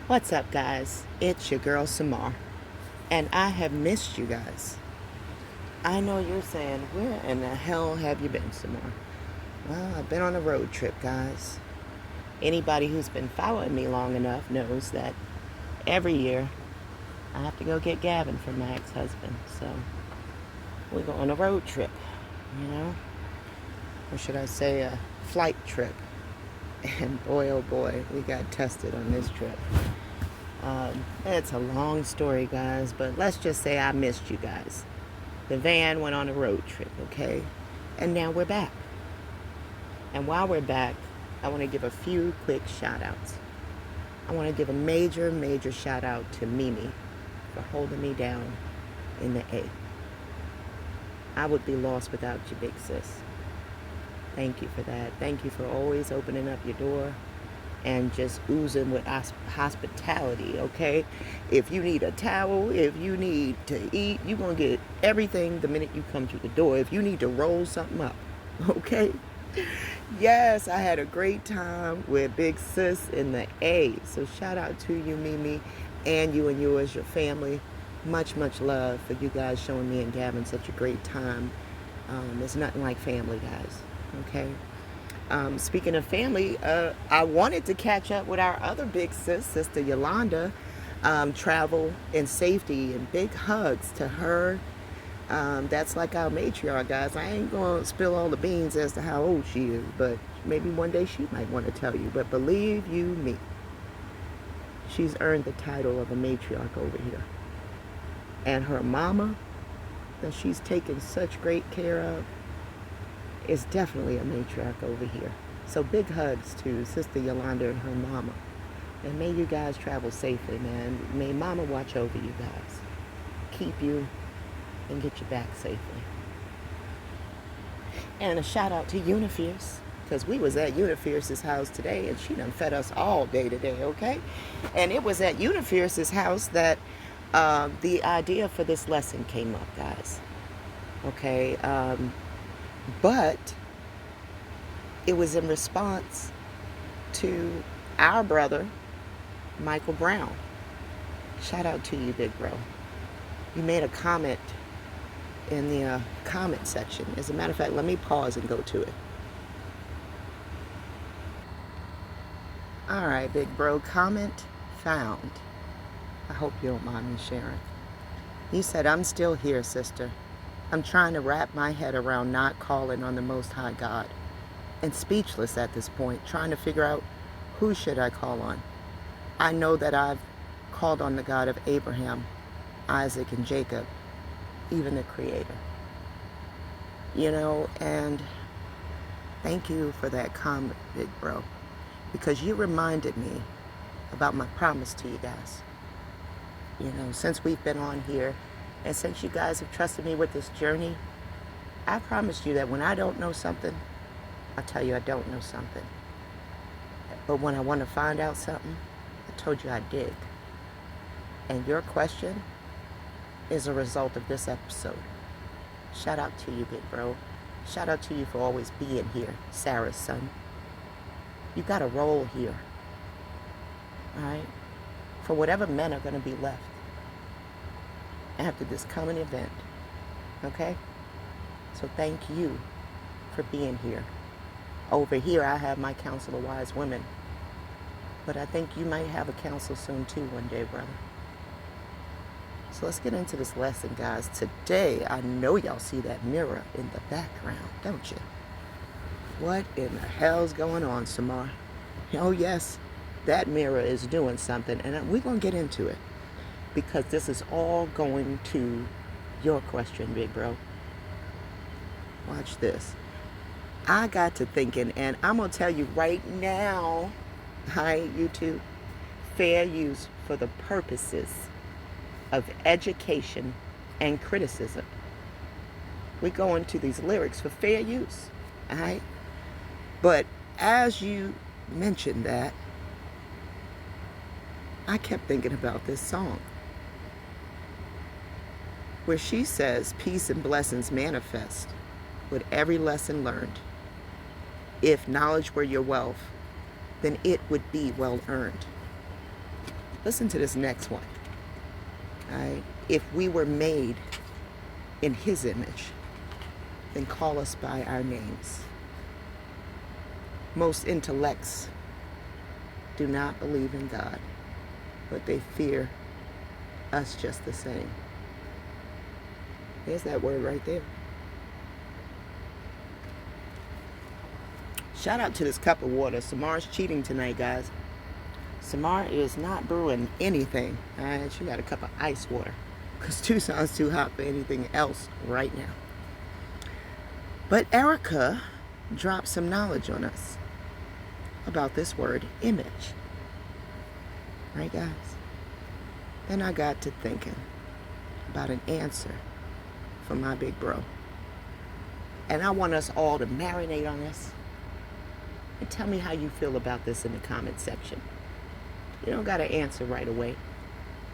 What's up, guys? It's your girl Samar, and I have missed you guys. I know you're saying, where in the hell have you been, Samar? Well, I've been on a road trip, guys. Anybody who's been following me long enough knows that every year I have to go get Gavin from my ex-husband. So we go on a road trip, you know? Or should I say a flight trip? And boy, oh boy, we got tested on this trip. It's a long story, guys, but let's just say I missed you guys. The van went on a road trip, okay? And now we're back. And while we're back, I want to give a few quick shout outs. I want to give a major, major shout out to Mimi for holding me down in the A. I would be lost without you, big sis. Thank you for that. Thank you for always opening up your door and just oozing with hospitality, okay? If you need a towel, if you need to eat, you're going to get everything the minute you come through the door. If you need to roll something up, okay? Yes, I had a great time with Big Sis in the A. So shout out to you, Mimi, and you and yours, your family. Much, much love for you guys showing me and Gavin such a great time. It's nothing like family, guys, okay? Speaking of family, I wanted to catch up with our other big sis, Sister Yolanda. Travel and safety and big hugs to her. That's like our matriarch, guys. I ain't going to spill all the beans as to how old she is, but maybe one day she might want to tell you. But believe you me, she's earned the title of a matriarch over here. And her mama, that she's taken such great care of, is definitely a matriarch over here. So big hugs to Sister Yolanda and her mama. And may you guys travel safely, man. May mama watch over you guys. Keep you and get you back safely. And a shout out to Unifierce, because we was at Unifierce's house today and she done fed us all day today, okay? And it was at Unifierce's house that the idea for this lesson came up, guys. Okay? But it was in response to our brother, Michael Brown. Shout out to you, big bro. You made a comment in the comment section. As a matter of fact, let me pause and go to it. All right, big bro, comment found. I hope you don't mind me sharing. He said, I'm still here, sister. I'm trying to wrap my head around not calling on the Most High God, and speechless at this point, trying to figure out who should I call on. I know that I've called on the God of Abraham, Isaac, and Jacob, even the Creator. You know, and thank you for that comment, big bro, because you reminded me about my promise to you guys. You know, since we've been on here, and since you guys have trusted me with this journey, I promised you that when I don't know something, I'll tell you I don't know something. But when I want to find out something, I told you I dig. And your question is a result of this episode. Shout out to you, big bro. Shout out to you for always being here, Sarah's son. You got a role here. All right? For whatever men are going to be left after this coming event. Okay? So thank you for being here. Over here, I have my council of wise women. But I think you might have a council soon too one day, brother. So let's get into this lesson, guys. Today, I know y'all see that mirror in the background, don't you? What in the hell's going on, Samar? Oh yes, that mirror is doing something, and we're going to get into it. Because this is all going to your question, big bro. Watch this. I got to thinking, and I'm going to tell you right now, hi, YouTube, fair use for the purposes of education and criticism. We go into these lyrics for fair use, all right? But as you mentioned that, I kept thinking about this song, where she says, peace and blessings manifest with every lesson learned. If knowledge were your wealth, then it would be well earned. Listen to this next one. If we were made in his image, then call us by our names. Most intellects do not believe in God, but they fear us just the same. There's that word right there. Shout out to this cup of water. Samar's cheating tonight, guys. Samar is not brewing anything. She got a cup of ice water because Tucson's too hot for anything else right now. But Erica dropped some knowledge on us about this word image. Right, guys? Then I got to thinking about an answer for my big bro. And I want us all to marinate on this. And tell me how you feel about this in the comment section. You don't got to answer right away.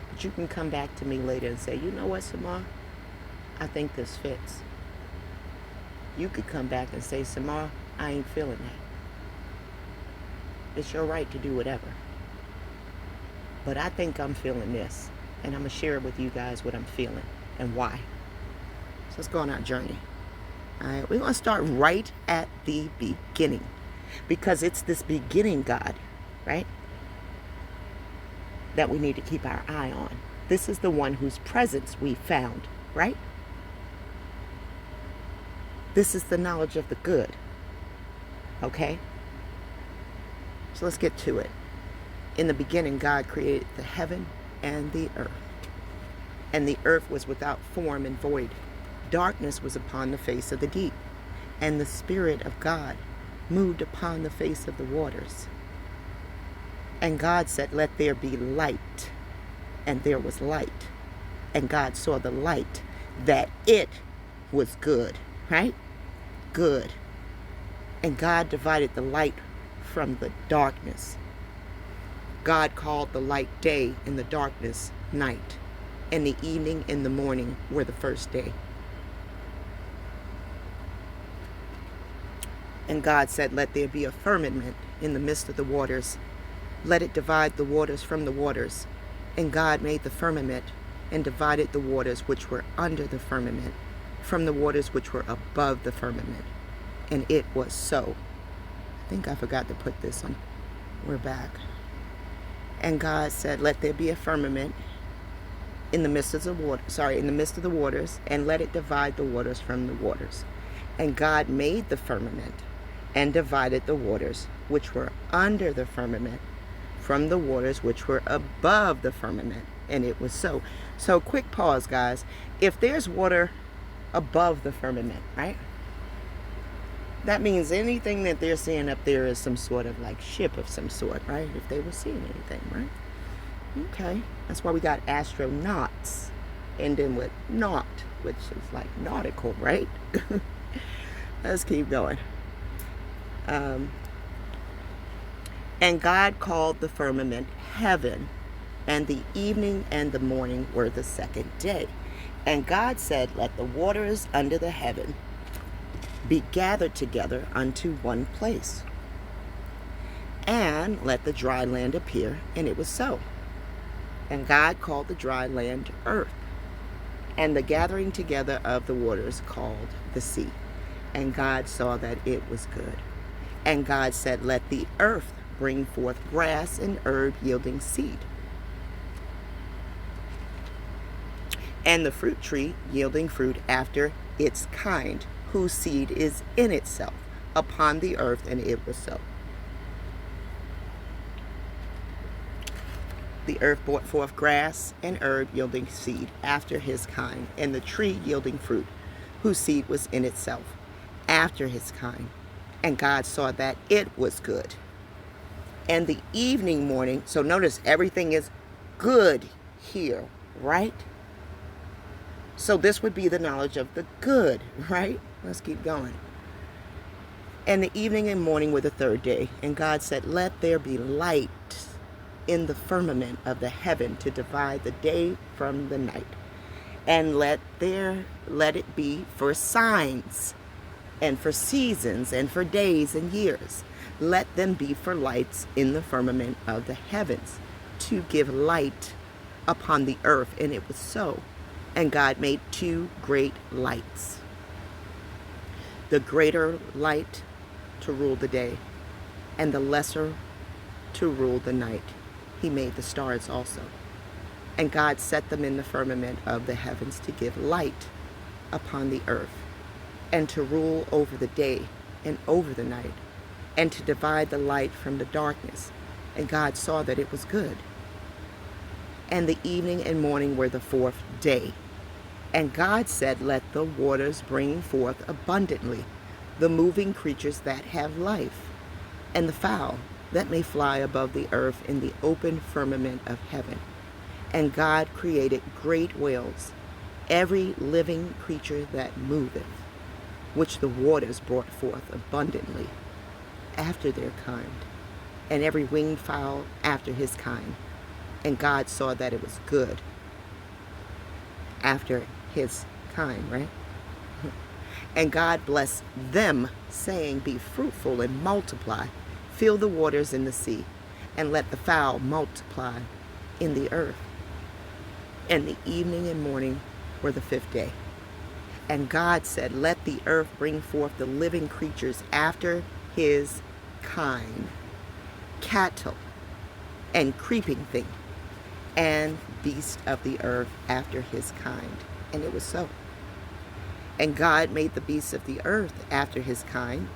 But you can come back to me later and say, you know what, Samar? I think this fits. You could come back and say, Samar, I ain't feeling that. It's your right to do whatever. But I think I'm feeling this. And I'm going to share it with you guys what I'm feeling and why. So let's go on our journey. All right, we're going to start right at the beginning. Because it's this beginning God, right, that we need to keep our eye on. This is the one whose presence we found, right? This is the knowledge of the good. Okay? So let's get to it. In the beginning, God created the heaven and the earth. And the earth was without form and void. Darkness was upon the face of the deep. And the Spirit of God moved upon the face of the waters. And God said, let there be light. And there was light. And God saw the light, that it was good. Right? Good. And God divided the light from the darkness. God called the light day and the darkness night. And the evening and the morning were the first day. And God said, let there be a firmament in the midst of the waters. Let it divide the waters from the waters. And God made the firmament and divided the waters which were under the firmament from the waters which were above the firmament. And it was so. I think I forgot to put this on. We're back. And God said, let there be a firmament in the midst of the waters, and let it divide the waters from the waters. And God made the firmament and divided the waters which were under the firmament from the waters which were above the firmament. And it was so. So quick pause, guys. If there's water above the firmament, right? That means anything that they're seeing up there is some sort of like ship of some sort, right? If they were seeing anything, right? Okay. That's why we got astronauts. Ending with naut, which is like nautical, right? Let's keep going. And God called the firmament heaven, and the evening and the morning were the second day. And God said, let the waters under the heaven be gathered together unto one place, and let the dry land appear. And it was so. And God called the dry land earth, and the gathering together of the waters called the sea. And God saw that it was good. And God said, let the earth bring forth grass and herb yielding seed, and the fruit tree yielding fruit after its kind, whose seed is in itself upon the earth. And it was so. The earth brought forth grass and herb yielding seed after his kind, and the tree yielding fruit, whose seed was in itself after his kind. And God saw that it was good. And the evening morning, so notice everything is good here, right? So this would be the knowledge of the good, right? Let's keep going. And the evening and morning were the third day. And God said, let there be light in the firmament of the heaven to divide the day from the night. And let it be for signs, and for seasons, and for days and years. Let them be for lights in the firmament of the heavens, to to give light upon the earth, and it was so. And God made two great lights. The greater light to rule the day, and the lesser to rule the night. He made the stars also. And God set them in the firmament of the heavens to give light upon the earth, and to rule over the day and over the night, and to divide the light from the darkness. And God saw that it was good. And the evening and morning were the fourth day. And God said, let the waters bring forth abundantly the moving creatures that have life, and the fowl that may fly above the earth in the open firmament of heaven. And God created great whales, every living creature that moveth, which the waters brought forth abundantly after their kind, and every winged fowl after his kind. And God saw that it was good after his kind, right? And God blessed them, saying, be fruitful and multiply, fill the waters in the sea, and let the fowl multiply in the earth. And the evening and morning were the fifth day. And God said, let the earth bring forth the living creatures after his kind, cattle and creeping thing, and beast of the earth after his kind. And it was so. And God made the beasts of the earth after his kind,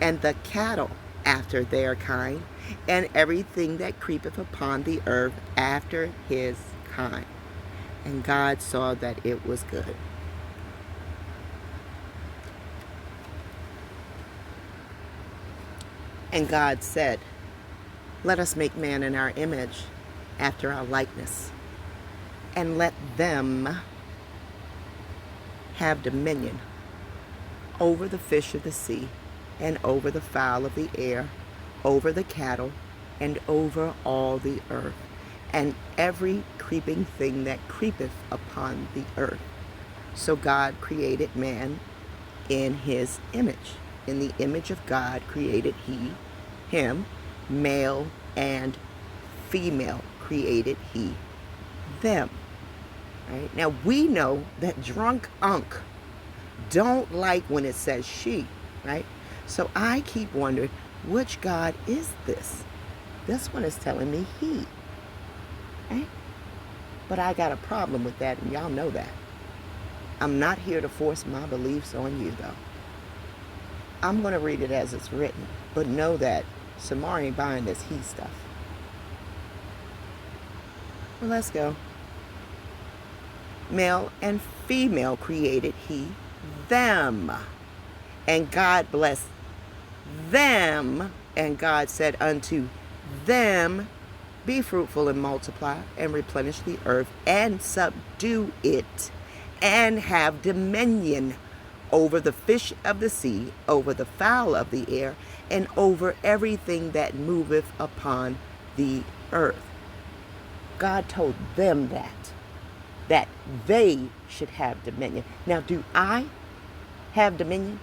and the cattle after their kind, and everything that creepeth upon the earth after his kind. And God saw that it was good. And God said, let us make man in our image, after our likeness, and let them have dominion over the fish of the sea, and over the fowl of the air, over the cattle, and over all the earth, and every creeping thing that creepeth upon the earth. So God created man in his image. In the image of God created he him, male and female created he them. Right? Now we know that drunk unk don't like when it says she, right? So I keep wondering, which God is this? This one is telling me he, right? But I got a problem with that, and y'all know that. I'm not here to force my beliefs on you, though. I'm going to read it as it's written, but know that Samar ain't buying this he stuff. Well, let's go. Male and female created he them. And God blessed them. And God said unto them, be fruitful and multiply, and replenish the earth, and subdue it, and have dominion over the fish of the sea, over the fowl of the air, and over everything that moveth upon the earth. God told them that they should have dominion. Now, do I have dominion?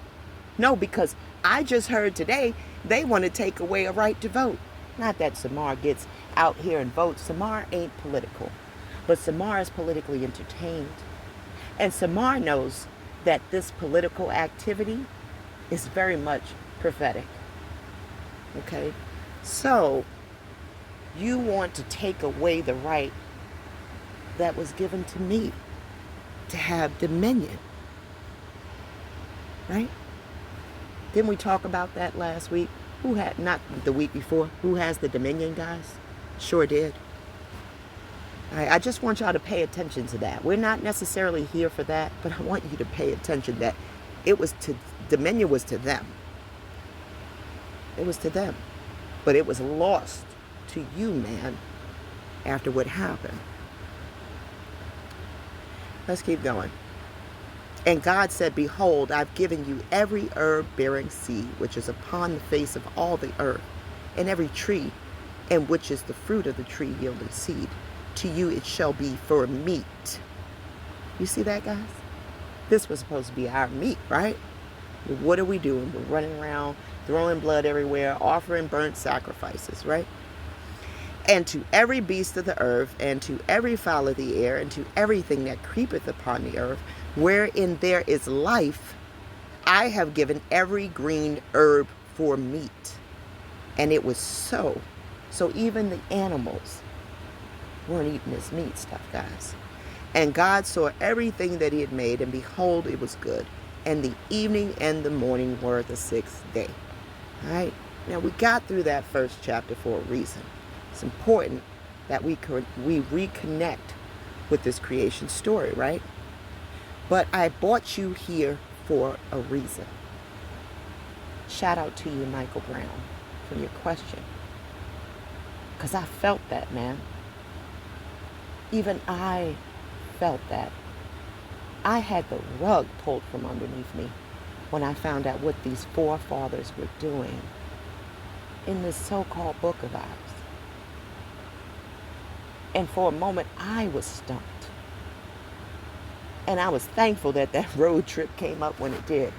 No, because I just heard today they want to take away a right to vote. Not that Samar gets out here and votes. Samar ain't political, but Samar is politically entertained. And Samar knows that this political activity is very much prophetic. Okay? So, you want to take away the right that was given to me to have dominion. Right? Didn't we talk about that last week? Who had, not the week before, who has the dominion, guys? Sure did. I just want y'all to pay attention to that. We're not necessarily here for that, but I want you to pay attention that dominion was to them. It was to them. But it was lost to you, man, after what happened. Let's keep going. And God said, behold, I've given you every herb-bearing seed, which is upon the face of all the earth, and every tree, and which is the fruit of the tree yielding seed. To you it shall be for meat. You see that, guys? This was supposed to be our meat, right? But what are we doing? We're running around, throwing blood everywhere, offering burnt sacrifices, right? And to every beast of the earth, and to every fowl of the air, and to everything that creepeth upon the earth, wherein there is life, I have given every green herb for meat. And it was so. So even the animals weren't eating this meat stuff, guys. And God saw everything that he had made, and behold, it was good. And the evening and the morning were the sixth day. All right? Now, we got through that first chapter for a reason. It's important that we reconnect with this creation story, right? But I brought you here for a reason. Shout out to you, Michael Brown, for your question. Because I felt that, man. Even I felt that. I had the rug pulled from underneath me when I found out what these forefathers were doing in this so-called book of ours. And for a moment, I was stumped. And I was thankful that that road trip came up when it did,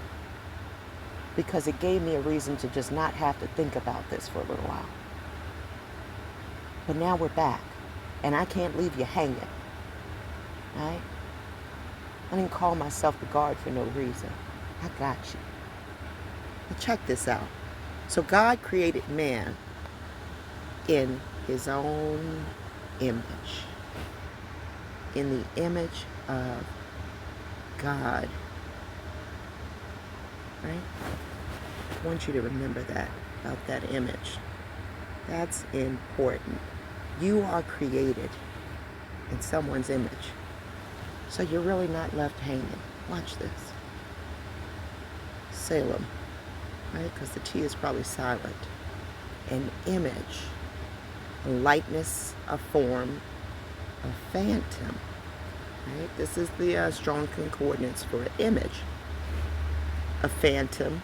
because it gave me a reason to just not have to think about this for a little while. But now we're back, and I can't leave you hanging. All right? I didn't call myself the guard for no reason. I got you. Now check this out. So God created man in his own image. In the image of God. Right? I want you to remember that, about that image. That's important. You are created in someone's image. So you're really not left hanging. Watch this. Salem, right? Because the T is probably silent. An image, a likeness, a form, a phantom. Right? This is the strong concordance for an image. A phantom,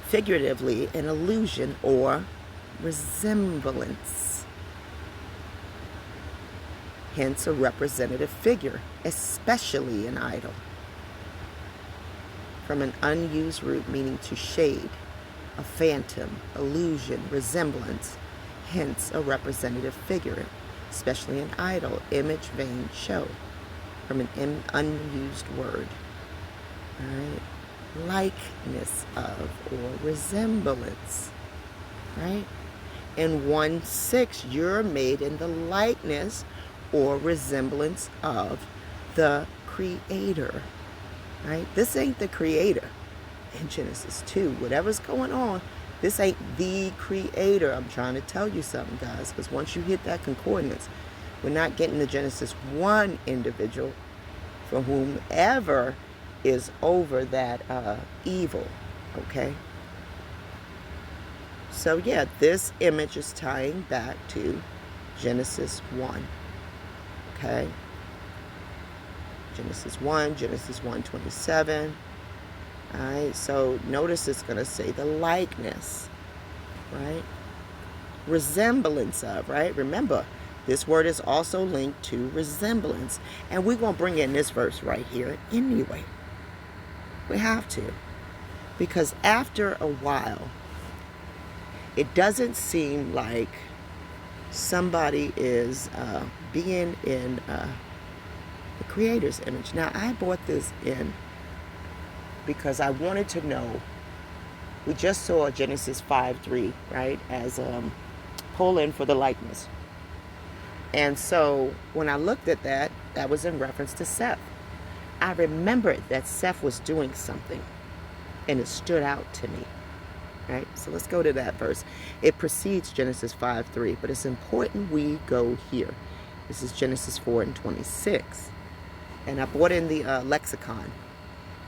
figuratively, an illusion or resemblance. Hence a representative figure, especially an idol. From an unused root meaning to shade, a phantom, illusion, resemblance, hence a representative figure, especially an idol, image, vein, show, from an unused word. All right? Likeness of or resemblance, right? In 1:6, you're made in the likeness or resemblance of the Creator, right? This ain't the Creator in Genesis 2. Whatever's going on, this ain't the Creator. I'm trying to tell you something, guys, because once you hit that concordance, we're not getting the Genesis 1 individual for whomever is over that evil, okay? So yeah, this image is tying back to Genesis 1, okay? Genesis 1, Genesis 1:27. All right, so notice it's going to say the likeness, right? Resemblance of, right? Remember, this word is also linked to resemblance. And we're going to bring in this verse right here anyway. We have to. Because after a while, it doesn't seem like somebody is being in the Creator's image. Now, I brought this in because I wanted to know. We just saw Genesis 5:3, right, as pull in for the likeness. And so when I looked at that, that was in reference to Seth. I remembered that Seth was doing something, and it stood out to me. Right? So let's go to that verse. It precedes Genesis 5:3, but it's important we go here. This is Genesis 4:26. And I brought in the lexicon.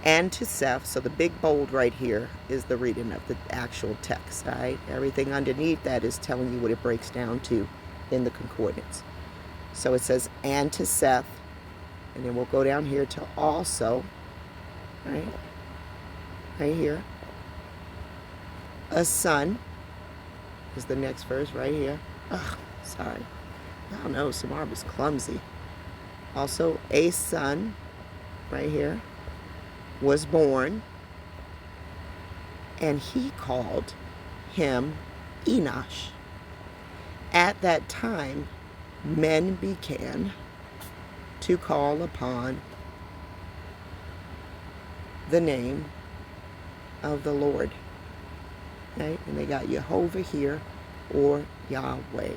And to Seth, so the big bold right here is the reading of the actual text, right? Everything underneath that is telling you what it breaks down to in the concordance. So it says, and to Seth, and then we'll go down here to also, right? Right here. A son is the next verse right here. Ugh, sorry. I don't know, Samar was clumsy. Also, a son, right here, was born, and he called him Enosh. At that time, men began to call upon the name of the Lord. Right? And they got Jehovah here, or Yahweh,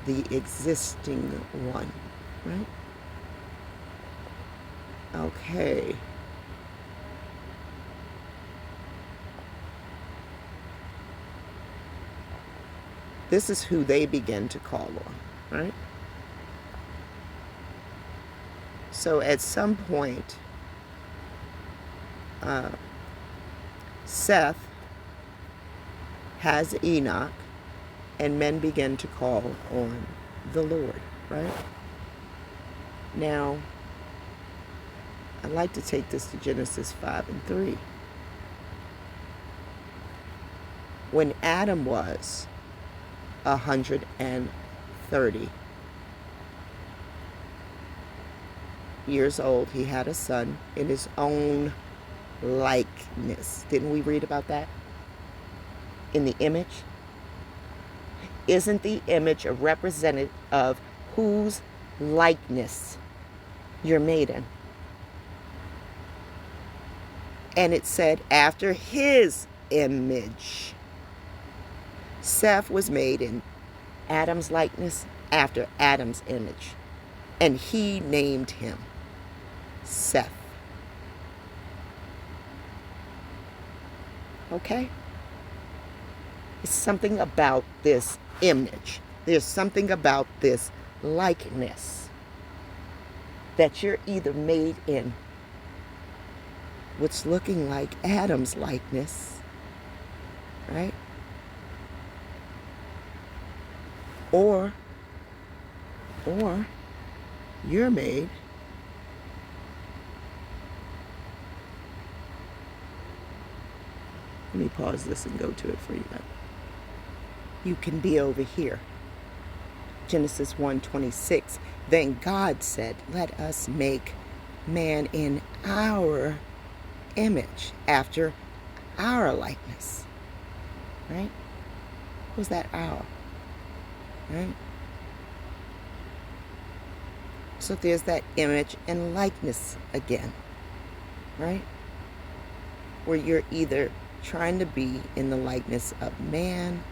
the existing one. Right? Okay. This is who they begin to call on, right? So at some point, Seth has Enoch, and men begin to call on the Lord, right? Now, I'd like to take this to Genesis 5 and 3. When Adam was 130 years old, he had a son in his own likeness. Didn't we read about that? In the image? Isn't the image a representative of whose likeness you're made in? And it said, after his image. Seth was made in Adam's likeness, after Adam's image. And he named him Seth. Okay? It's something about this image. There's something about this likeness that you're either made in what's looking like Adam's likeness, right? Or you're made let me pause this and go to it for you. You can be over here. Genesis 1:26. Then God said, let us make man in our image, after our likeness. Right? Who's that our? Right? So there's that image and likeness again. Right? Where you're either trying to be in the likeness of man,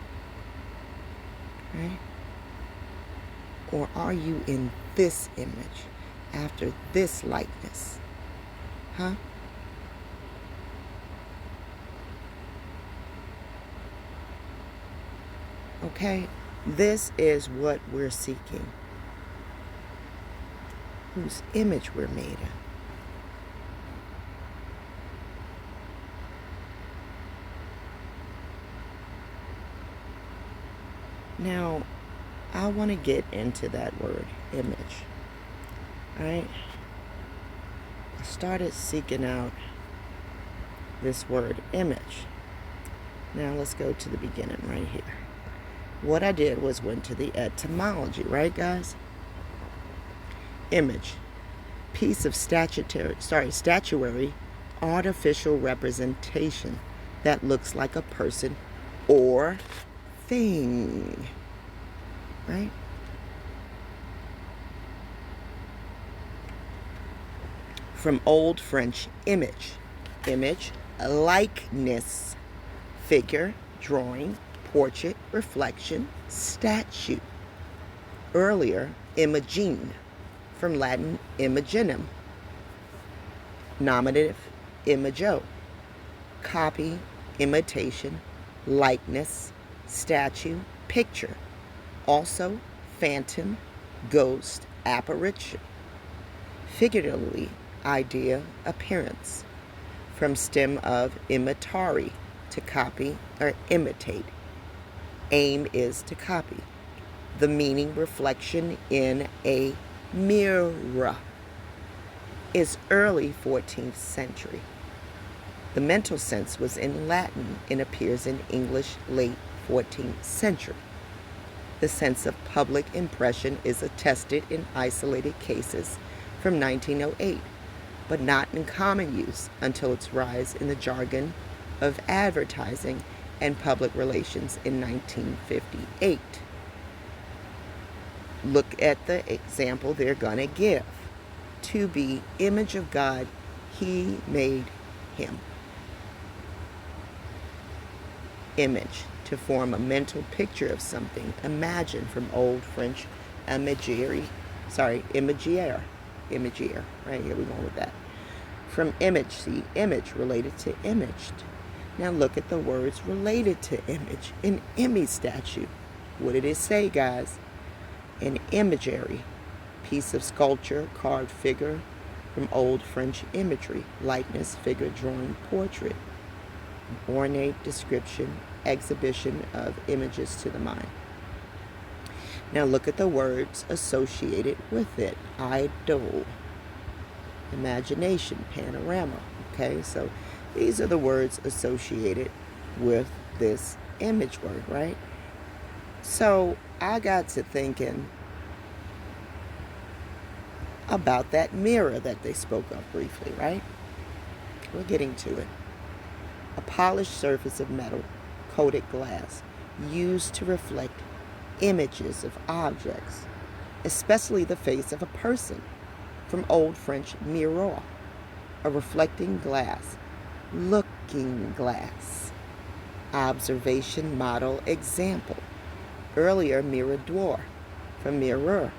right? Or are you in this image, after this likeness? Huh? Okay? This is what we're seeking. Whose image we're made in. Now, I want to get into that word, image. All right? I started seeking out this word, image. Now, let's go to the beginning right here. What I did was went to the etymology, right, guys? Image. Piece of statuary, artificial representation that looks like a person or thing, right? From Old French, image, likeness, figure, drawing, portrait, reflection, statue. Earlier, imagine, from Latin imaginum, nominative, imago, copy, imitation, likeness, statue, picture. Also, phantom, ghost, apparition. Figuratively, idea, appearance. From stem of imitare, to copy or imitate. Aim is to copy. The meaning, reflection in a mirror. Is early 14th century. The mental sense was in Latin and appears in English late 14th century. The sense of public impression is attested in isolated cases from 1908, but not in common use until its rise in the jargon of advertising and public relations in 1958. Look at the example they're going to give. To be image of God, he made him. Image, to form a mental picture of something. Imagine, from Old French imagerie. Imagiere. Imagiere. Right here, we're going with that. From image, see, image related to imaged. Now look at the words related to image. An Emmy statue. What did it say, guys? An imagery. Piece of sculpture, carved figure, from Old French imagery. Likeness, figure, drawing, portrait. Ornate description, exhibition of images to the mind. Now look at the words associated with it. Idol, imagination, panorama. Okay, so these are the words associated with this image word, right? So I got to thinking about that mirror that they spoke of briefly, right? We're getting to it. A polished surface of metal, coated glass, used to reflect images of objects, especially the face of a person, from Old French miroir, a reflecting glass, looking glass, observation, model, example. Earlier, mirador, from mirror,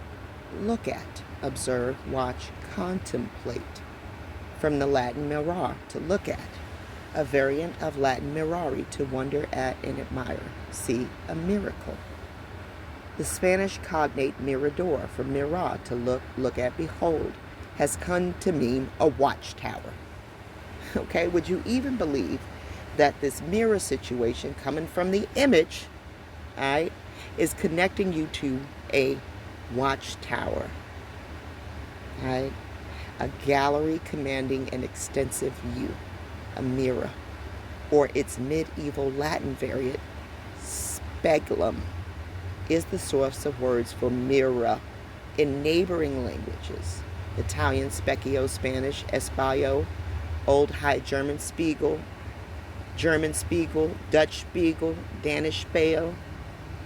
look at, observe, watch, contemplate, from the Latin mirare, to look at, a variant of Latin mirari, to wonder at and admire. See, a miracle. The Spanish cognate mirador, from mirar, to look at, behold, has come to mean a watchtower. Okay, would you even believe that this mirror situation coming from the image, all right, is connecting you to a watchtower, all right? A gallery commanding an extensive view, a mirror, or its medieval Latin variant, speculum, is the source of words for mirror in neighboring languages. Italian specchio, Spanish espacio, Old High German spiegel, German spiegel, Dutch spiegel, Danish spejl,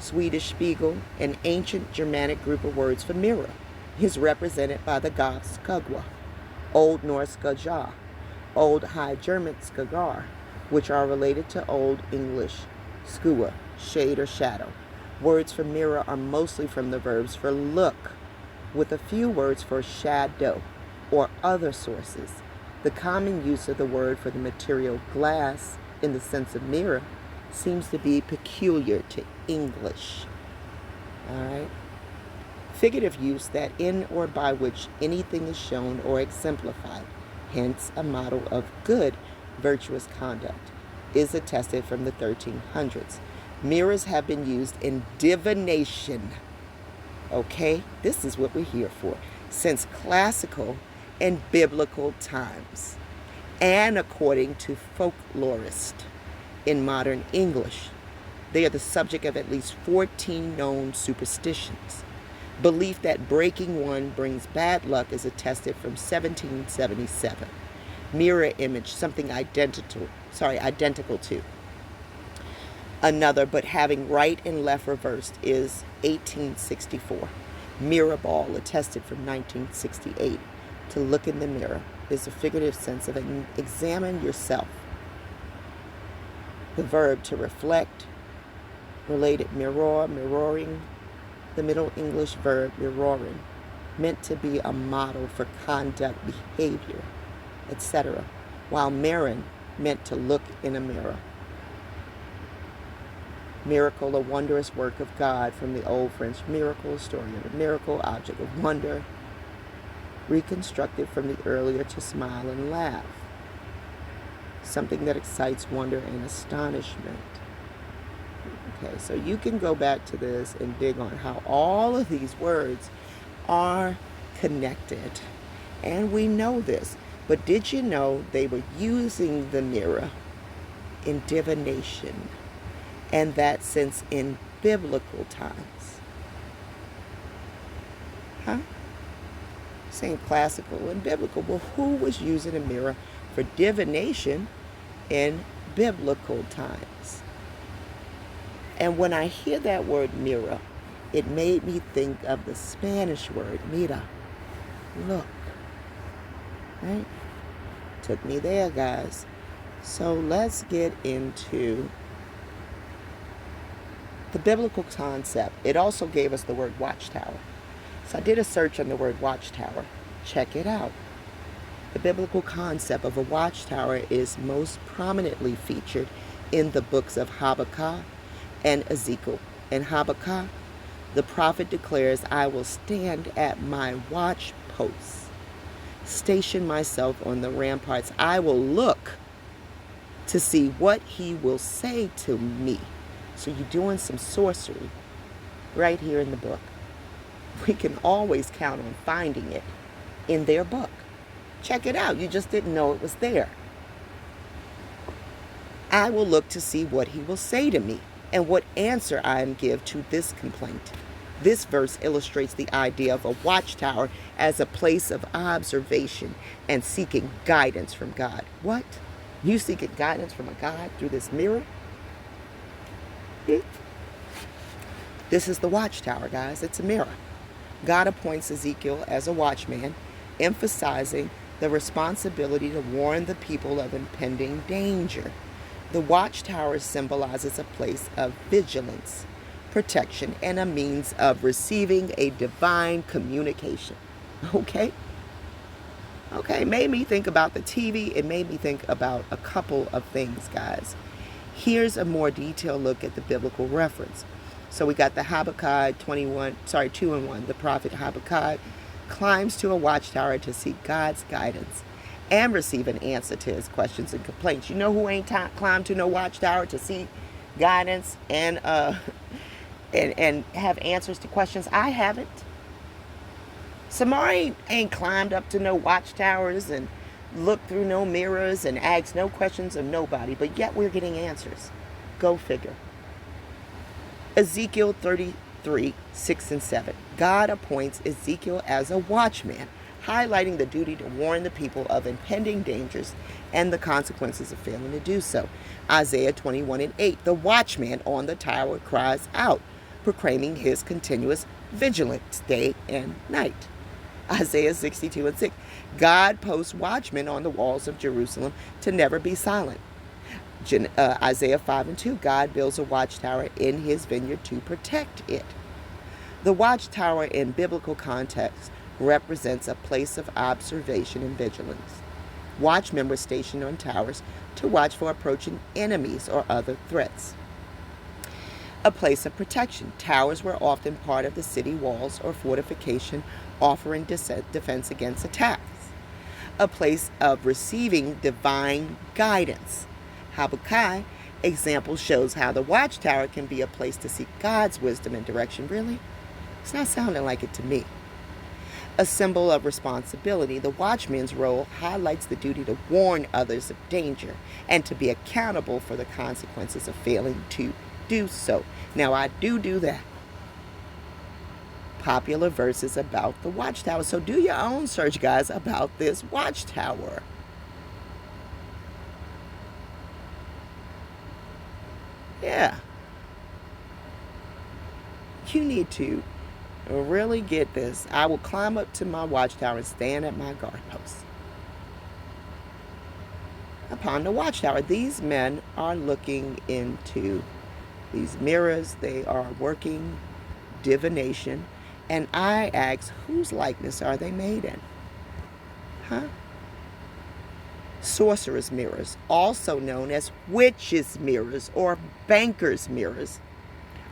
Swedish spiegel, an ancient Germanic group of words for mirror, is represented by the Goths skugga, Old Norse skugga, Old High German skuggar, which are related to Old English skua, shade or shadow. Words for mirror are mostly from the verbs for look, with a few words for shadow or other sources. The common use of the word for the material glass in the sense of mirror seems to be peculiar to English. All right? Figurative use, that in or by which anything is shown or exemplified, hence a model of good, virtuous conduct, is attested from the 1300s. Mirrors have been used in divination. Okay? This is what we're here for. Since classical and biblical times, and according to folklorists in modern English, they are the subject of at least 14 known superstitions. Belief that breaking one brings bad luck is attested from 1777. Mirror image, something identical to. Another, but having right and left reversed, is 1864. Mirror ball, attested from 1968. To look in the mirror is a figurative sense of examine yourself. The verb to reflect, related mirror, mirroring, the Middle English verb mirroring, meant to be a model for conduct, behavior, etc., while mirroring meant to look in a mirror. Miracle, a wondrous work of God, from the Old French miracle, story of a miracle, object of wonder, reconstructed from the earlier to smile and laugh, something that excites wonder and astonishment. Okay, so you can go back to this and dig on how all of these words are connected. And we know this, but did you know they were using the mirror in divination, and that since in biblical times? Huh? Saying classical and biblical. Well, who was using a mirror for divination in biblical times? And when I hear that word mirror, it made me think of the Spanish word, mira, look, right? Took me there, guys. So let's get into the biblical concept. It also gave us the word watchtower. So I did a search on the word watchtower. Check it out. The biblical concept of a watchtower is most prominently featured in the books of Habakkuk and Ezekiel. In Habakkuk, the prophet declares, I will stand at my watch posts, station myself on the ramparts. I will look to see what he will say to me. So you're doing some sorcery right here in the book. We can always count on finding it in their book. Check it out. You just didn't know it was there. I will look to see what he will say to me and what answer I am give to this complaint. This verse illustrates the idea of a watchtower as a place of observation and seeking guidance from God. What? You seeking guidance from a God through this mirror? This is the watchtower, guys. It's a mirror. God appoints Ezekiel as a watchman, emphasizing the responsibility to warn the people of impending danger. The watchtower symbolizes a place of vigilance, protection, and a means of receiving a divine communication. Okay? Okay, made me think about the TV. It made me think about a couple of things, guys. Here's a more detailed look at the biblical reference. So we got the Habakkuk 2 and 1. The prophet Habakkuk climbs to a watchtower to seek God's guidance and receive an answer to his questions and complaints. You know who ain't climbed to no watchtower to seek guidance and have answers to questions? I haven't. Samari ain't climbed up to no watchtowers and looked through no mirrors and asked no questions of nobody, but yet we're getting answers. Go figure. Ezekiel 33, 6 and 7. God appoints Ezekiel as a watchman, highlighting the duty to warn the people of impending dangers and the consequences of failing to do so. Isaiah 21 and 8. The watchman on the tower cries out, proclaiming his continuous vigilance day and night. Isaiah 62 and 6. God posts watchmen on the walls of Jerusalem to never be silent. Isaiah 5 and 2. God builds a watchtower in his vineyard to protect it. The watchtower in biblical context represents a place of observation and vigilance. Watchmen were stationed on towers to watch for approaching enemies or other threats. A place of protection. Towers were often part of the city walls or fortification, offering defense against attacks. A place of receiving divine guidance. Habakkuk example shows how the watchtower can be a place to seek God's wisdom and direction. Really? It's not sounding like it to me. A symbol of responsibility. The watchman's role highlights the duty to warn others of danger and to be accountable for the consequences of failing to do so. Now, I do that. Popular verses about the watchtower. So do your own search, guys, about this watchtower. Yeah. You need to really get this. I will climb up to my watchtower and stand at my guard post. Upon the watchtower, these men are looking into these mirrors. They are working divination. And I ask, whose likeness are they made in? Huh? Sorcerer's mirrors, also known as witches' mirrors or banker's mirrors,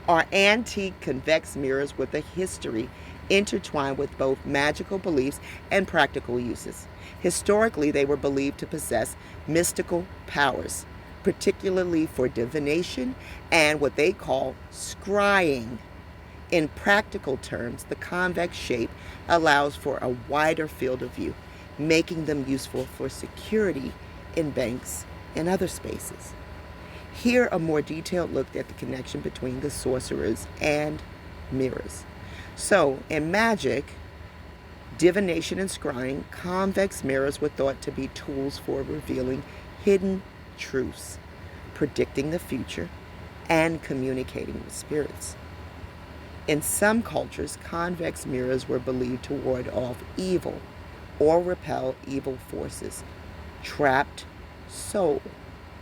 are antique convex mirrors with a history intertwined with both magical beliefs and practical uses. Historically, they were believed to possess mystical powers, particularly for divination and what they call scrying. In practical terms, the convex shape allows for a wider field of view, making them useful for security in banks and other spaces. Here, a more detailed look at the connection between the sorcerers and mirrors. So, in magic, divination and scrying, convex mirrors were thought to be tools for revealing hidden truths, predicting the future, and communicating with spirits. In some cultures, convex mirrors were believed to ward off evil or repel evil forces. Trapped soul.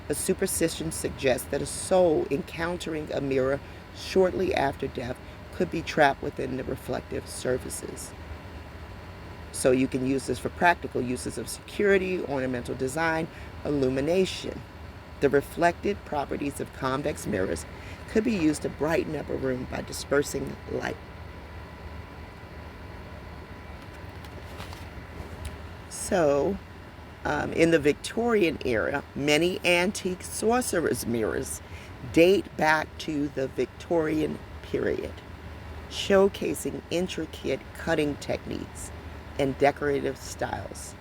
A superstition suggests that a soul encountering a mirror shortly after death could be trapped within the reflective surfaces. So you can use this for practical uses of security, ornamental design, illumination. The reflected properties of convex mirrors could be used to brighten up a room by dispersing light. So, in the Victorian era, many antique sorcerers' mirrors date back to the Victorian period, showcasing intricate cutting techniques and decorative styles.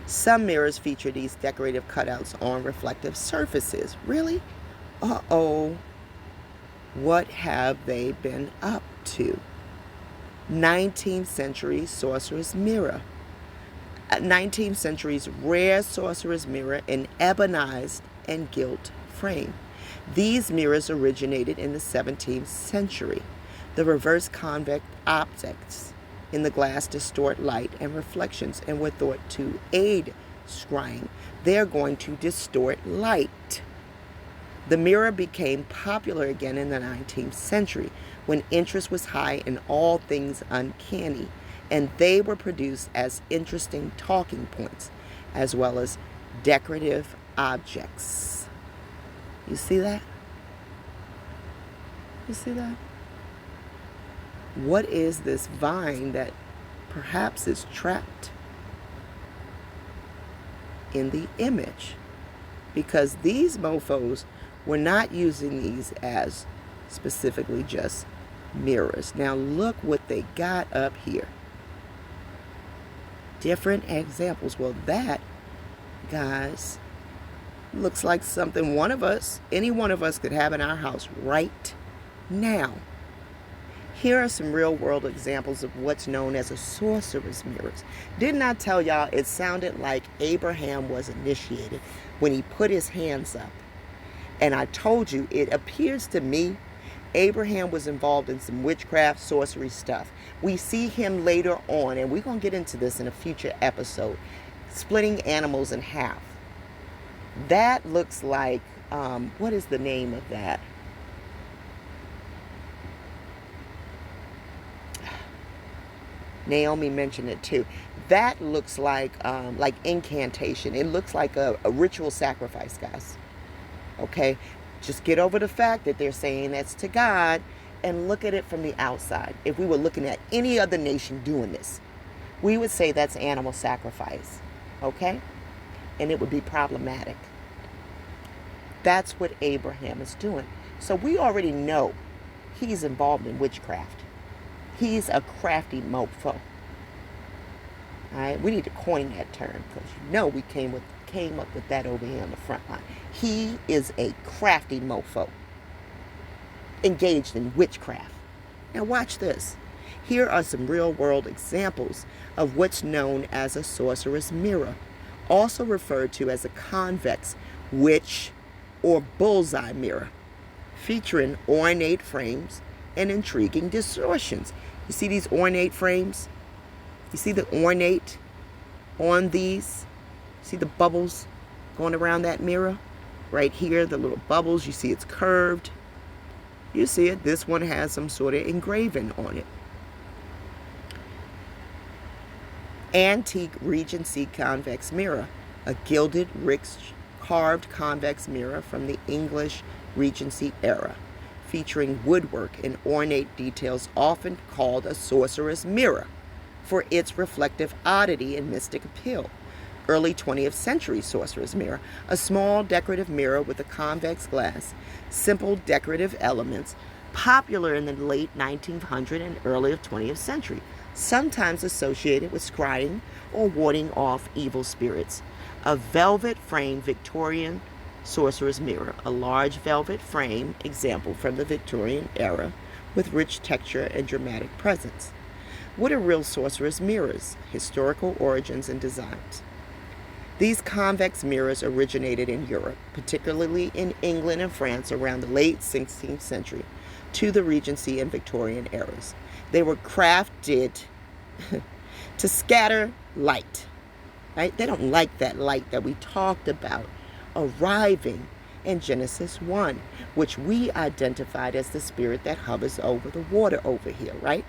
Some mirrors feature these decorative cutouts on reflective surfaces. Really? Uh-oh. What have they been up to? 19th century sorcerer's mirror. 19th century's rare sorcerer's mirror in ebonized and gilt frame. These mirrors originated in the 17th century. The reverse convex optics in the glass distort light and reflections and were thought to aid scrying. They're going to distort light. The mirror became popular again in the 19th century when interest was high in all things uncanny, and they were produced as interesting talking points as well as decorative objects. You see that? You see that? What is this vine that perhaps is trapped in the image? Because these mofos were not using these as specifically just mirrors. Now look what they got up here. Different examples. Well, that, guys, looks like something any one of us could have in our house right now. Here are some real world examples of what's known as a sorcerer's mirrors. Didn't I tell y'all it sounded like Abraham was initiated when he put his hands up? And I told you, it appears to me Abraham was involved in some witchcraft, sorcery stuff. We see him later on, and we're going to get into this in a future episode, splitting animals in half. That looks like, what is the name of that? Naomi mentioned it too. That looks like incantation. It looks like a ritual sacrifice, guys. Okay? Just get over the fact that they're saying that's to God and look at it from the outside. If we were looking at any other nation doing this, we would say that's animal sacrifice. Okay? And it would be problematic. That's what Abraham is doing. So we already know he's involved in witchcraft. He's a crafty mofo. All right, we need to coin that term because we came up with that over here on the front line. He is a crafty mofo engaged in witchcraft. Now watch this. Here are some real world examples of what's known as a sorcerer's mirror, also referred to as a convex witch or bullseye mirror, featuring ornate frames and intriguing distortions. You see these ornate frames? You see the ornate on these? See the bubbles going around that mirror? Right here, the little bubbles. You see it's curved. You see it. This one has some sort of engraving on it. Antique Regency convex mirror, a gilded, rich, carved convex mirror from the English Regency era, featuring woodwork and ornate details, often called a sorcerer's mirror for its reflective oddity and mystic appeal. Early 20th century sorcerer's mirror, a small decorative mirror with a convex glass, simple decorative elements, popular in the late 1900s and early 20th century, sometimes associated with scrying or warding off evil spirits. A velvet frame Victorian sorcerer's mirror, a large velvet frame example from the Victorian era with rich texture and dramatic presence. What are real sorcerer's mirrors? Historical origins and designs. These convex mirrors originated in Europe, particularly in England and France around the late 16th century. to the Regency and Victorian eras. They were crafted to scatter light, right? They don't like that light that we talked about arriving in Genesis 1, which we identified as the spirit that hovers over the water over here, right?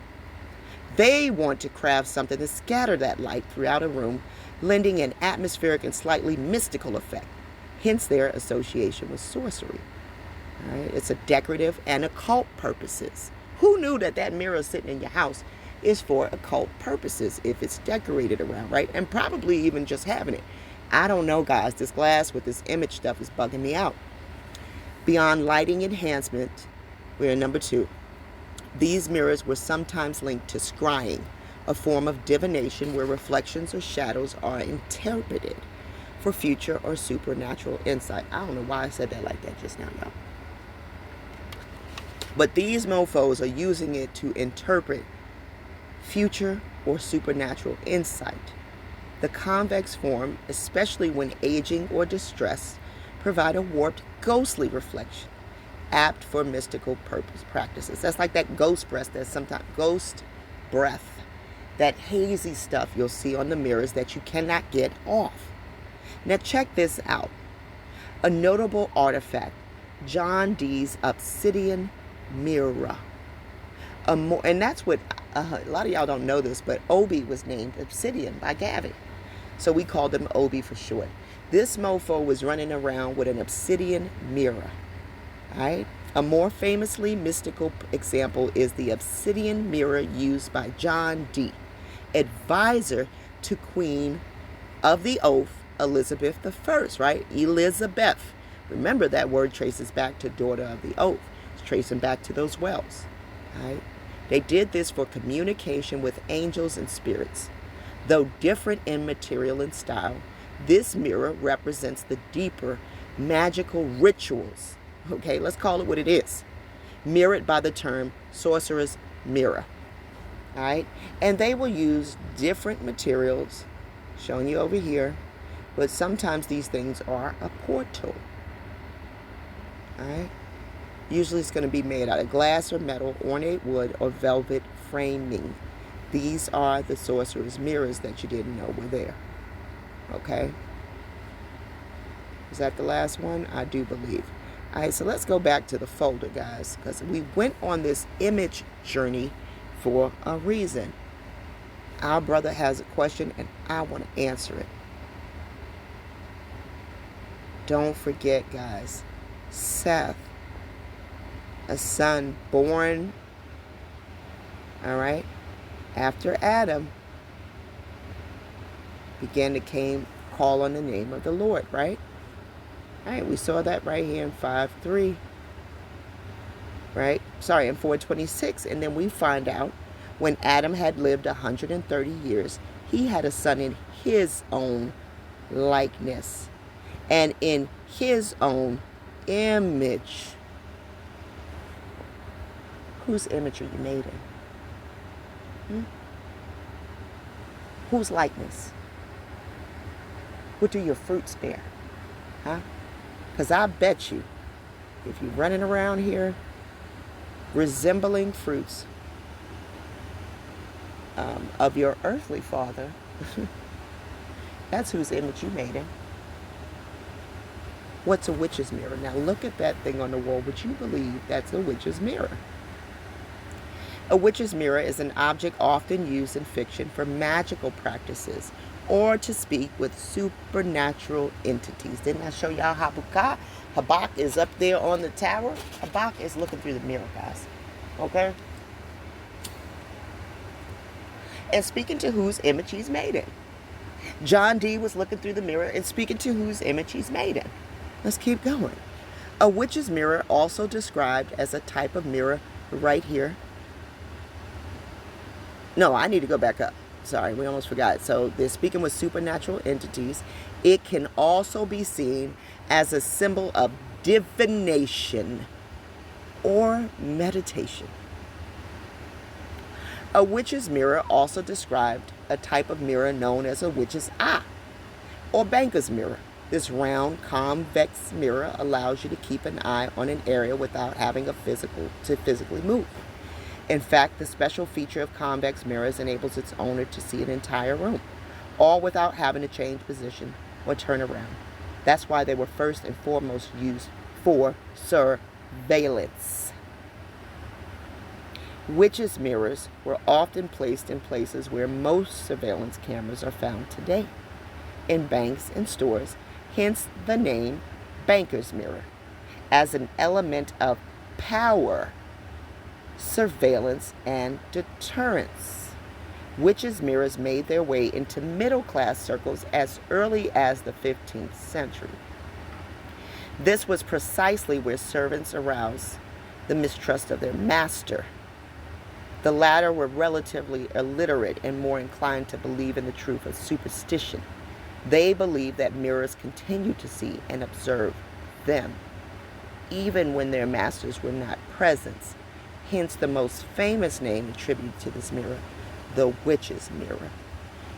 They want to craft something to scatter that light throughout a room, lending an atmospheric and slightly mystical effect, hence their association with sorcery. All right? It's a decorative and occult purposes. Who knew that that mirror sitting in your house is for occult purposes if it's decorated around, right? And probably even just having it. I don't know, guys. This glass with this image stuff is bugging me out. Beyond lighting enhancement, we're in number 2. These mirrors were sometimes linked to scrying, a form of divination where reflections or shadows are interpreted for future or supernatural insight. I don't know why I said that like that just now, y'all. But these mofos are using it to interpret future or supernatural insight. The convex form, especially when aging or distressed, provide a warped, ghostly reflection, apt for mystical purpose practices. That's like that ghost breath, that hazy stuff you'll see on the mirrors that you cannot get off. Now check this out. A notable artifact, John Dee's obsidian mirror. And that's what, a lot of y'all don't know this, but Obi was named Obsidian by Gavin. So we called him Obi for short. This mofo was running around with an obsidian mirror. Right? A more famously mystical example is the obsidian mirror used by John Dee, advisor to Queen of the Oath, Elizabeth I, right? Elizabeth. Remember, that word traces back to daughter of the oath. It's tracing back to those wells, right? They did this for communication with angels and spirits. Though different in material and style, this mirror represents the deeper magical rituals. Okay, let's call it what it is. Mirrored by the term sorcerer's mirror. All right, and they will use different materials, showing you over here, but sometimes these things are a portal. All right, usually it's going to be made out of glass or metal, ornate wood, or velvet framing. These are the sorcerer's mirrors that you didn't know were there. Okay, is that the last one? I do believe. All right, so let's go back to the folder, guys, because we went on this image journey for a reason. Our brother has a question, and I want to answer it. Don't forget, guys, Seth, a son born, all right, after Adam, began to call on the name of the Lord, right? All right, we saw that right here in 5:3, right? Sorry, in 4:26. And then we find out when Adam had lived 130 years, he had a son in his own likeness and in his own image. Whose image are you made in? Whose likeness? What do your fruits bear? Huh? Because I bet you, if you're running around here resembling fruits of your earthly father, that's whose image you made in. What's a witch's mirror? Now look at that thing on the wall. Would you believe that's a witch's mirror? A witch's mirror is an object often used in fiction for magical practices or to speak with supernatural entities. Didn't I show y'all Habakkuk? Habakkuk is up there on the tower. Habakkuk is looking through the mirror, guys. Okay? And speaking to whose image he's made in. John Dee was looking through the mirror and speaking to whose image he's made in. Let's keep going. A witch's mirror, also described as a type of mirror right here. No, I need to go back up. Sorry, we almost forgot. So they're speaking with supernatural entities. It can also be seen as a symbol of divination or meditation. A witch's mirror also described a type of mirror known as a witch's eye or banker's mirror. This round, convex mirror allows you to keep an eye on an area without having to physically move. In fact, the special feature of convex mirrors enables its owner to see an entire room, all without having to change position or turn around. That's why they were first and foremost used for surveillance. Witches' mirrors were often placed in places where most surveillance cameras are found today, in banks and stores, hence the name banker's mirror, as an element of power, surveillance, and deterrence. Witches' mirrors made their way into middle-class circles as early as the 15th century. This was precisely where servants aroused the mistrust of their master. The latter were relatively illiterate and more inclined to believe in the truth of superstition. They believed that mirrors continued to see and observe them, even when their masters were not present. Hence the most famous name attributed to this mirror, the witch's mirror.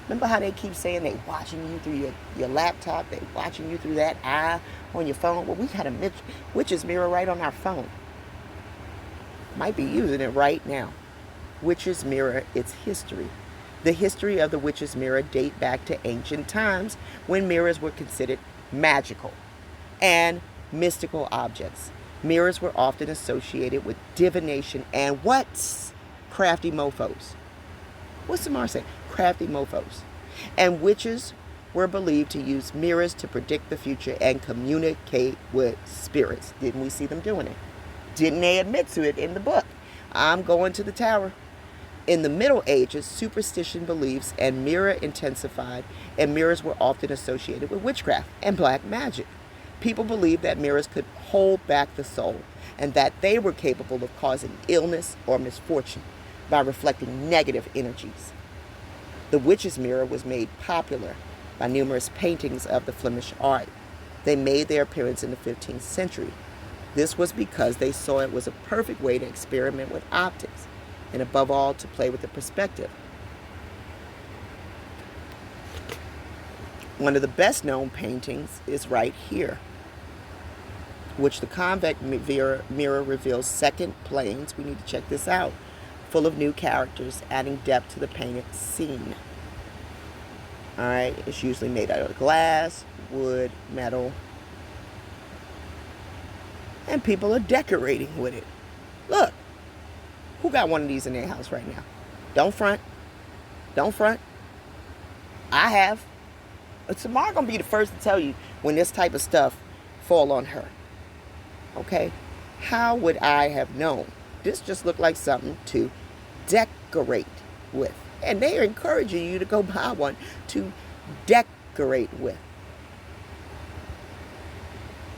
Remember how they keep saying they watching you through your laptop, they watching you through that eye on your phone? Well, we got a witch's mirror right on our phone. Might be using it right now. Witch's mirror, its history. The history of the witch's mirror date back to ancient times when mirrors were considered magical and mystical objects. Mirrors were often associated with divination and what? Crafty mofos. What's Samar saying? Crafty mofos. And witches were believed to use mirrors to predict the future and communicate with spirits. Didn't we see them doing it? Didn't they admit to it in the book? I'm going to the tower. In the Middle Ages, superstition beliefs and mirror intensified, and mirrors were often associated with witchcraft and black magic. People believed that mirrors could hold back the soul and that they were capable of causing illness or misfortune by reflecting negative energies. The witch's mirror was made popular by numerous paintings of the Flemish art. They made their appearance in the 15th century. This was because they saw it was a perfect way to experiment with optics, and above all, to play with the perspective. One of the best known paintings is right here, which the convex mirror reveals second planes. We need to check this out. Full of new characters, adding depth to the painted scene. Alright, it's usually made out of glass, wood, metal, and people are decorating with it. Look. Who got one of these in their house right now? Don't front. Don't front. I have. But Samara gonna be the first to tell you when this type of stuff fall on her. Okay? How would I have known? This just looked like something to decorate with. And they are encouraging you to go buy one to decorate with.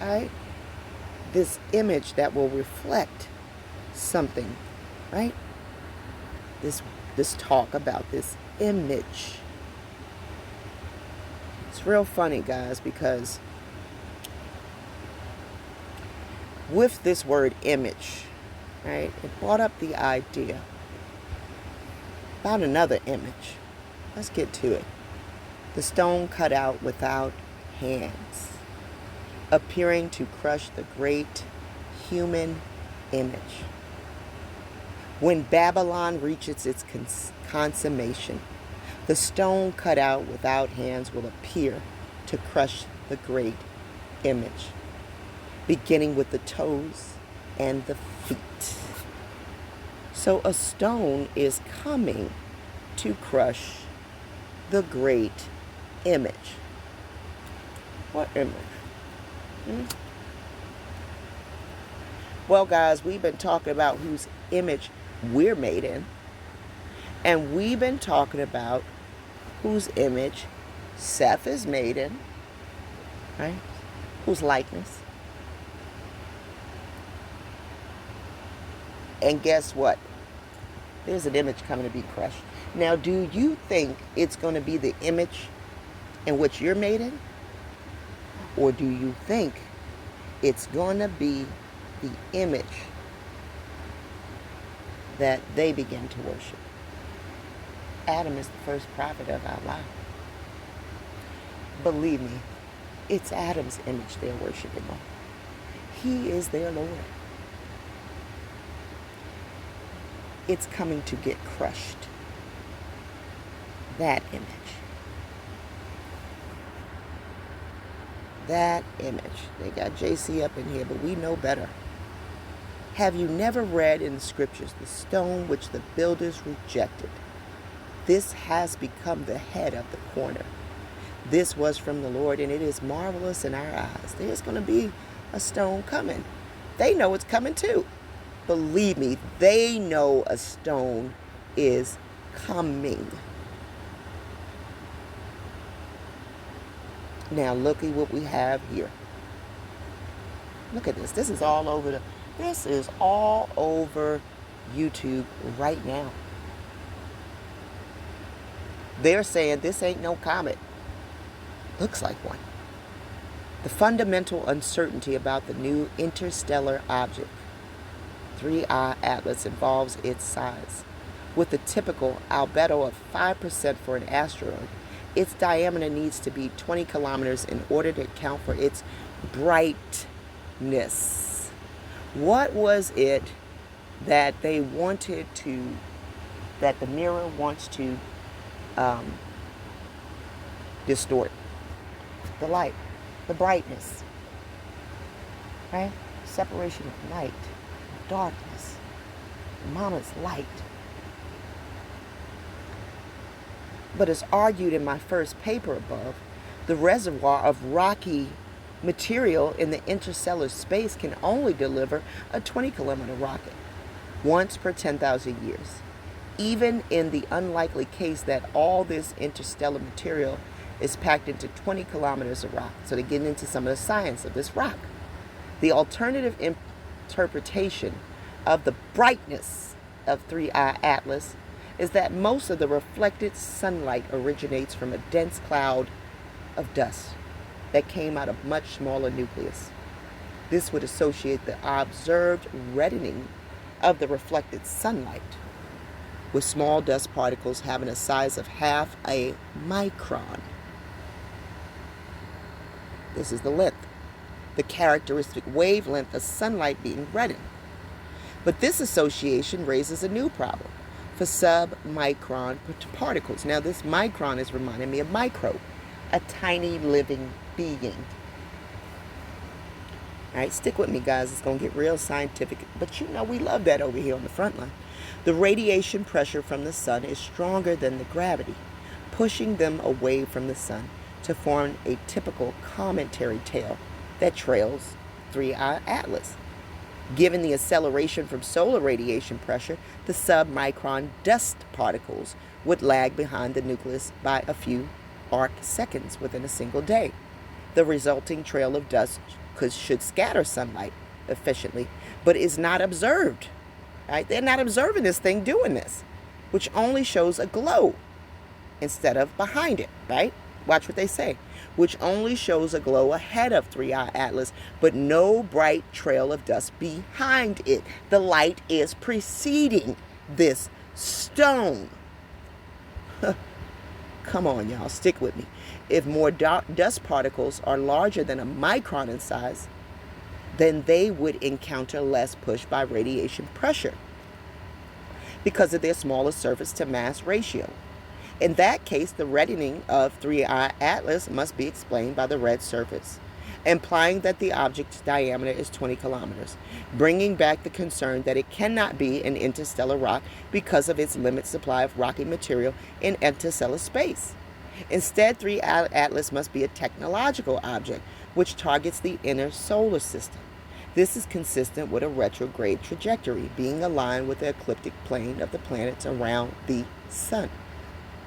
Alright? This image that will reflect something. Right? This talk about this image. It's real funny, guys, because with this word image, right, it brought up the idea about another image. Let's get to it. The stone cut out without hands, appearing to crush the great human image. When Babylon reaches its consummation, the stone cut out without hands will appear to crush the great image, beginning with the toes and the feet. So a stone is coming to crush the great image. What image? Well, guys, we've been talking about whose image we're made in. And we've been talking about whose image Seth is made in. Right? Whose likeness. And guess what? There's an image coming to be crushed. Now, do you think it's going to be the image in which you're made in? Or do you think it's going to be the image that they begin to worship? Adam is the first prophet of Allah. Believe me, It's Adam's image they're worshiping on. He is their Lord. It's coming to get crushed. That image. That image. They got JC up in here, but we know better. Have you never read in the scriptures, the stone which the builders rejected? This has become the head of the corner. This was from the Lord, and it is marvelous in our eyes. There's going to be a stone coming. They know it's coming too. Believe me, they know a stone is coming. Now look at what we have here. Look at this. This is all over YouTube right now. They're saying this ain't no comet. Looks like one. The fundamental uncertainty about the new interstellar object, 3I Atlas, involves its size. With a typical albedo of 5% for an asteroid, its diameter needs to be 20 kilometers in order to account for its brightness. What was it that they wanted to, that the mirror wants to distort? The light, the brightness, right? Separation of light, darkness. Mama's light. But as argued in my first paper above, the reservoir of rocky material in the interstellar space can only deliver a 20-kilometer rocket once per 10,000 years. Even in the unlikely case that all this interstellar material is packed into 20 kilometers of rock. So they get into some of the science of this rock. The alternative interpretation of the brightness of 3I Atlas is that most of the reflected sunlight originates from a dense cloud of dust that came out of much smaller nucleus. This would associate the observed reddening of the reflected sunlight with small dust particles having a size of half a micron. This is the length, the characteristic wavelength of sunlight being reddened. But this association raises a new problem for submicron particles. Now this micron is reminding me of microbe, a tiny living being. All right, stick with me, guys. It's going to get real scientific. But you know we love that over here on the front line. The radiation pressure from the sun is stronger than the gravity, pushing them away from the sun to form a typical cometary tail that trails 3I Atlas. Given the acceleration from solar radiation pressure, the submicron dust particles would lag behind the nucleus by a few arc seconds within a single day. The resulting trail of dust should scatter sunlight efficiently, but is not observed. Right? They're not observing this thing doing this, which only shows a glow instead of behind it, right? Watch what they say. Which only shows a glow ahead of 3I Atlas, but no bright trail of dust behind it. The light is preceding this stone. Come on, y'all, stick with me. If more dust particles are larger than a micron in size, then they would encounter less push by radiation pressure because of their smaller surface to mass ratio. In that case, the reddening of 3I Atlas must be explained by the red surface, implying that the object's diameter is 20 kilometers, bringing back the concern that it cannot be an interstellar rock because of its limited supply of rocky material in interstellar space. Instead, 3I Atlas must be a technological object which targets the inner solar system. This is consistent with a retrograde trajectory, being aligned with the ecliptic plane of the planets around the sun.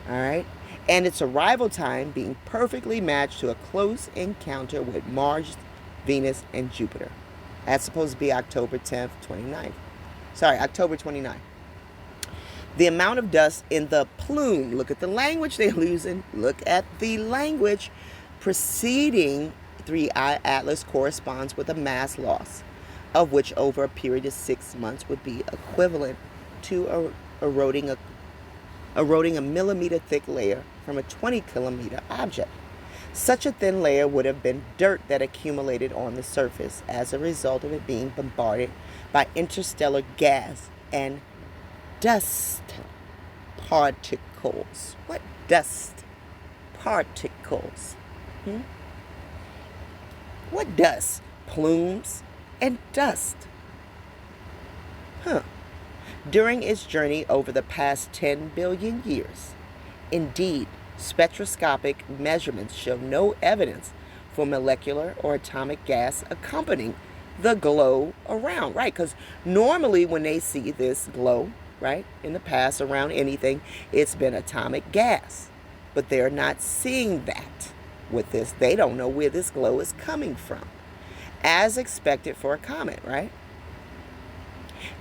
All right? And its arrival time being perfectly matched to a close encounter with Mars, Venus, and Jupiter. That's supposed to be October 10th, 29th. Sorry, October 29th. The amount of dust in the plume, look at the language they're using, look at the language preceding 3I Atlas corresponds with a mass loss, of which over a period of 6 months would be equivalent to eroding a millimeter thick layer from a 20 kilometer object. Such a thin layer would have been dirt that accumulated on the surface as a result of it being bombarded by interstellar gas and dust particles. What dust particles? What dust? Plumes and dust. During its journey over the past 10 billion years. Indeed, spectroscopic measurements show no evidence for molecular or atomic gas accompanying the glow around, right? Because normally when they see this glow, right, in the past around anything, it's been atomic gas. But they're not seeing that with this. They don't know where this glow is coming from. As expected for a comet, right?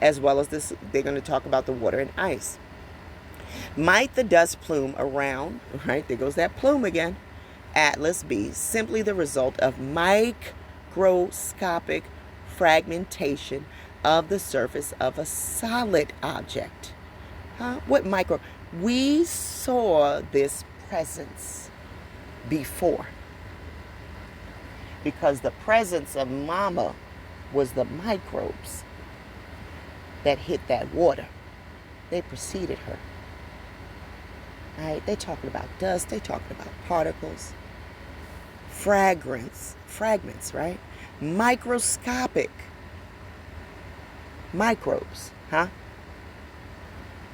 As well as this, they're going to talk about the water and ice. Might the dust plume around, right, there goes that plume again, Atlas be simply the result of microscopic fragmentation of the surface of a solid object? What micro? We saw this presence before, because the presence of Mama was the microbes that hit that water. They preceded her. Right? They're talking about dust. They're talking about particles. Fragments, right? Microscopic microbes,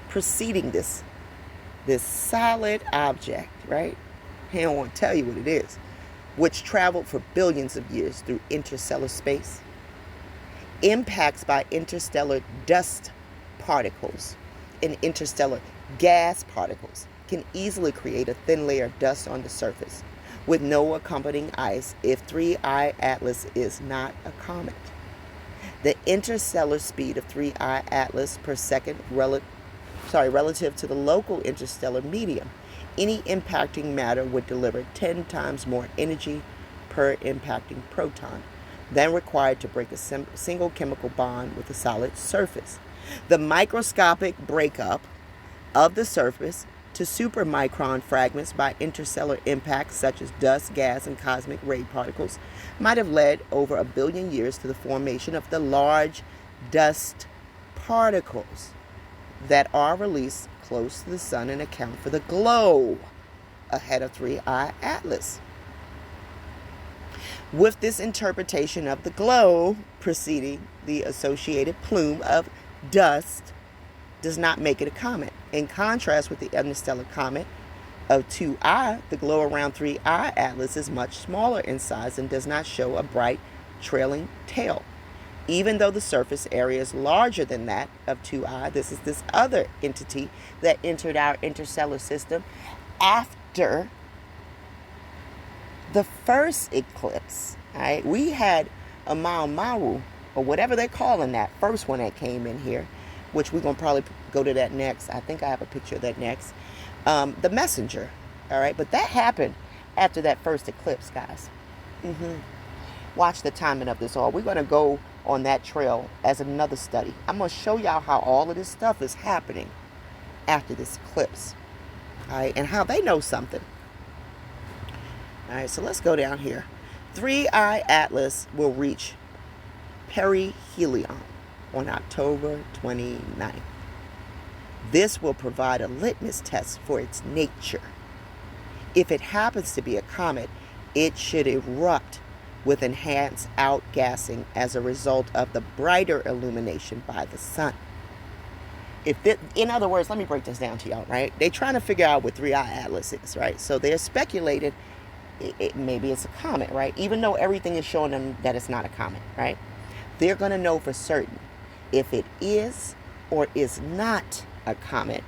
preceding this solid object, right? He don't want to tell you what it is, which traveled for billions of years through interstellar space. Impacts by interstellar dust particles and interstellar gas particles can easily create a thin layer of dust on the surface with no accompanying ice if 3I Atlas is not a comet. The interstellar speed of 3I Atlas per second relative to the local interstellar medium, any impacting matter would deliver 10 times more energy per impacting proton than required to break a single chemical bond with a solid surface. The microscopic breakup of the surface to supermicron fragments by interstellar impacts such as dust, gas, and cosmic ray particles might have led over 1 billion years to the formation of the large dust particles that are released close to the sun and account for the glow ahead of 3I Atlas. With this interpretation of the glow preceding the associated plume of dust does not make it a comet. In contrast with the interstellar comet of 2I, the glow around 3I Atlas is much smaller in size and does not show a bright trailing tail. Even though the surface area is larger than that of 2I, this is this other entity that entered our interstellar system after the first eclipse. Right? We had a Maru, or whatever they're calling that first one that came in here, which we're going to probably go to that next. I think I have a picture of that next. The messenger. All right. But that happened after that first eclipse, guys. Watch the timing of this all. We're going to go on that trail as another study. I'm going to show y'all how all of this stuff is happening after this eclipse. All right. And how they know something. All right. So let's go down here. 3I Atlas will reach perihelion on October 29th. This will provide a litmus test for its nature. If it happens to be a comet, it should erupt with enhanced outgassing as a result of the brighter illumination by the sun. In other words, let me break this down to y'all, right? They're trying to figure out what 3I Atlas is, right? So they're speculating maybe it's a comet, right? Even though everything is showing them that it's not a comet, right? They're going to know for certain if it is or is not a comet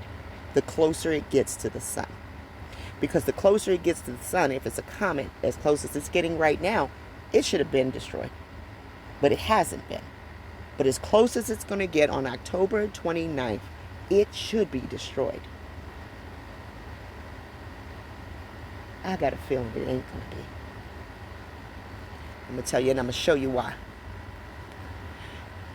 the closer it gets to the sun. Because the closer it gets to the sun, if it's a comet, as close as it's getting right now, it should have been destroyed. But it hasn't been. But as close as it's going to get on October 29th, it should be destroyed. I got a feeling it ain't going to be. I'm going to tell you and I'm going to show you why.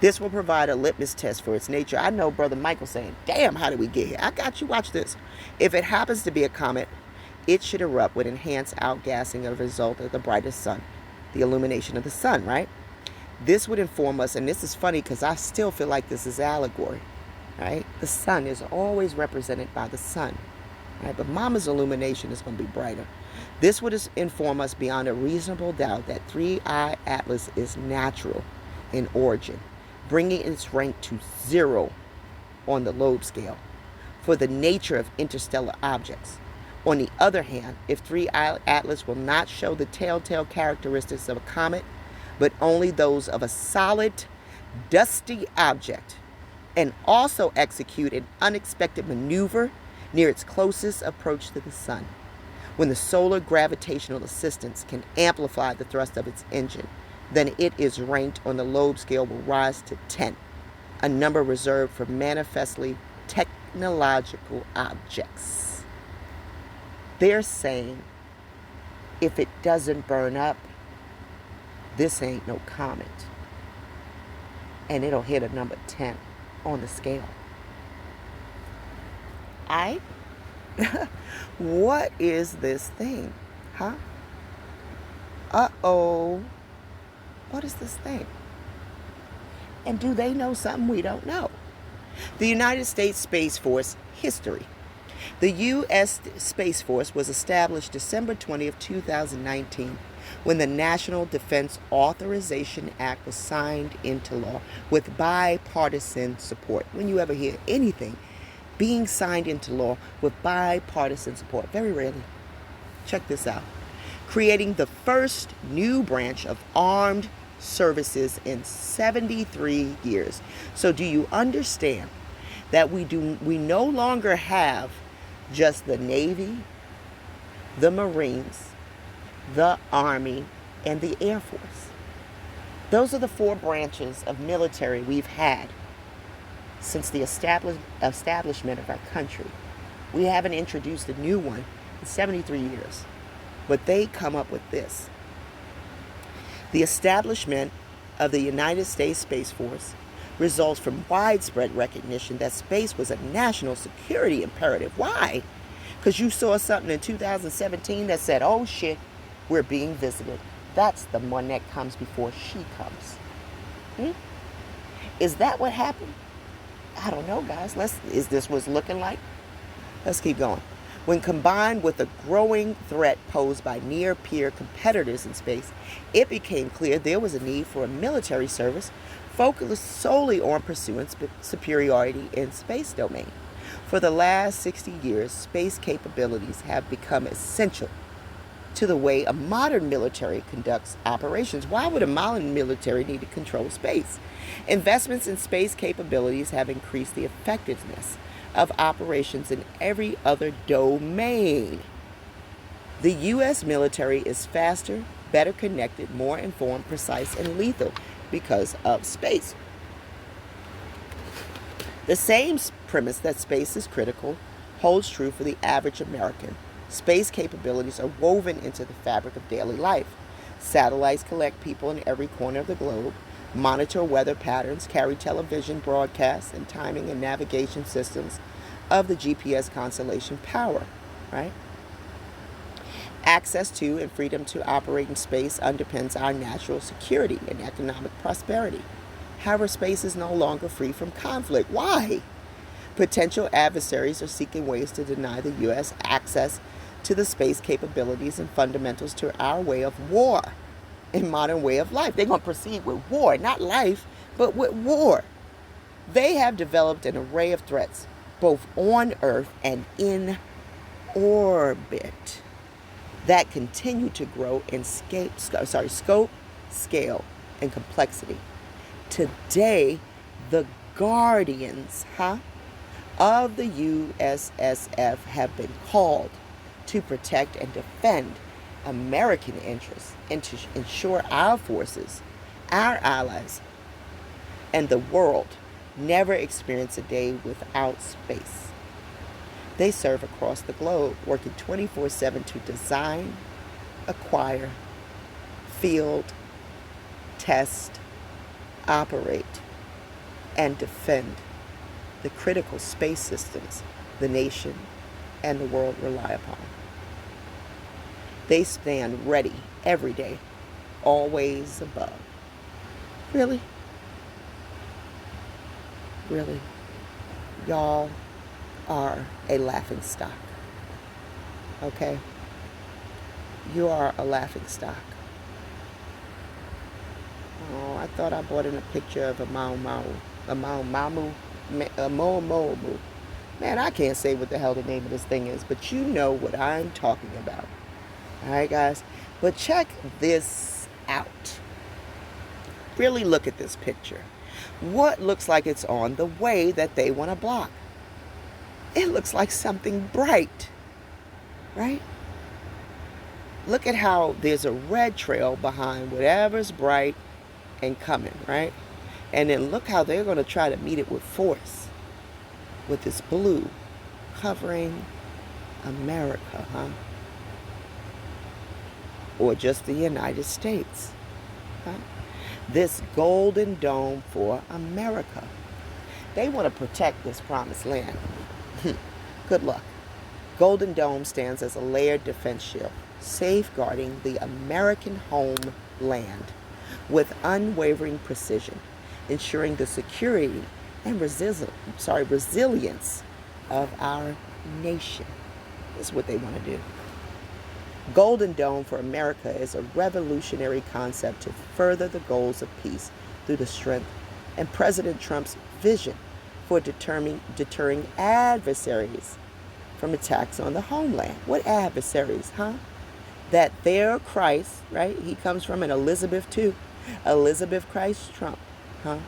This will provide a litmus test for its nature. I know Brother Michael saying, damn, how did we get here? I got you. Watch this. If it happens to be a comet, it should erupt with enhanced outgassing as a result of the brightest sun, the illumination of the sun, right? This would inform us, and this is funny because I still feel like this is allegory, right? The sun is always represented by the sun, right? But Mama's illumination is going to be brighter. This would inform us beyond a reasonable doubt that 3I Atlas is natural in origin, bringing its rank to 0 on the Loeb scale for the nature of interstellar objects. On the other hand, if 3I Atlas will not show the telltale characteristics of a comet, but only those of a solid, dusty object, and also execute an unexpected maneuver near its closest approach to the sun, when the solar gravitational assistance can amplify the thrust of its engine, then it is ranked on the Loeb scale will rise to 10, a number reserved for manifestly technological objects. They're saying if it doesn't burn up, this ain't no comet. And it'll hit a number 10 on the scale. What is this thing? Huh? Uh-oh. What is this thing? And do they know something we don't know? The United States Space Force history. The U.S. Space Force was established December 20th, 2019, when the National Defense Authorization Act was signed into law with bipartisan support. When you ever hear anything being signed into law with bipartisan support, very rarely. Check this out. Creating the first new branch of armed services in 73 years. So do you understand that we no longer have just the Navy, the Marines, the Army, and the Air Force? Those are the 4 branches of military we've had since the establishment of our country. We haven't introduced a new one in 73 years. But they come up with this. The establishment of the United States Space Force results from widespread recognition that space was a national security imperative. Why? Because you saw something in 2017 that said, oh shit, we're being visited. That's the one that comes before she comes. Is that what happened? I don't know, guys. Is this what's looking like? Let's keep going. When combined with the growing threat posed by near-peer competitors in space, it became clear there was a need for a military service focused solely on pursuing superiority in space domain. For the last 60 years, space capabilities have become essential to the way a modern military conducts operations. Why would a modern military need to control space? Investments in space capabilities have increased the effectiveness of operations in every other domain. The U.S. military is faster, better connected, more informed, precise, and lethal because of space. The same premise that space is critical holds true for the average American. Space capabilities are woven into the fabric of daily life. Satellites collect people in every corner of the globe, monitor weather patterns, carry television broadcasts, and timing and navigation systems of the GPS constellation power, right? Access to and freedom to operate in space underpins our natural security and economic prosperity. However, space is no longer free from conflict. Why? Potential adversaries are seeking ways to deny the U.S. access to the space capabilities and fundamentals to our way of war and modern way of life. They're going to proceed with war, not life, but with war. They have developed an array of threats, both on Earth and in orbit, that continue to grow in scope, scale, and complexity. Today, the guardians of the USSF have been called to protect and defend American interests and to ensure our forces, our allies, and the world never experience a day without space. They serve across the globe, working 24/7 to design, acquire, field, test, operate, and defend the critical space systems the nation and the world rely upon. They stand ready every day, always above. Really? Really? Y'all are a laughing stock. Okay? You are a laughing stock. Oh, I thought I brought in a picture of a Mau Mau. A Mau Mamu. A Mo Mo Mo. Man, I can't say what the hell the name of this thing is, but you know what I'm talking about. Alright, guys? But check this out. Really look at this picture. What looks like it's on the way that they want to block? It looks like something bright, right? Look at how there's a red trail behind whatever's bright and coming, right? And then look how they're going to try to meet it with force, with this blue covering America, huh? Or just the United States, huh? This golden dome for America. They want to protect this promised land. Good luck. Golden Dome stands as a layered defense shield, safeguarding the American homeland with unwavering precision, ensuring the security and resilience of our nation. This is what they want to do. Golden Dome for America is a revolutionary concept to further the goals of peace through the strength and President Trump's vision for deterring adversaries from attacks on the homeland. What adversaries, huh? That their Christ, right? He comes from an Elizabeth too. Elizabeth Christ Trump, huh?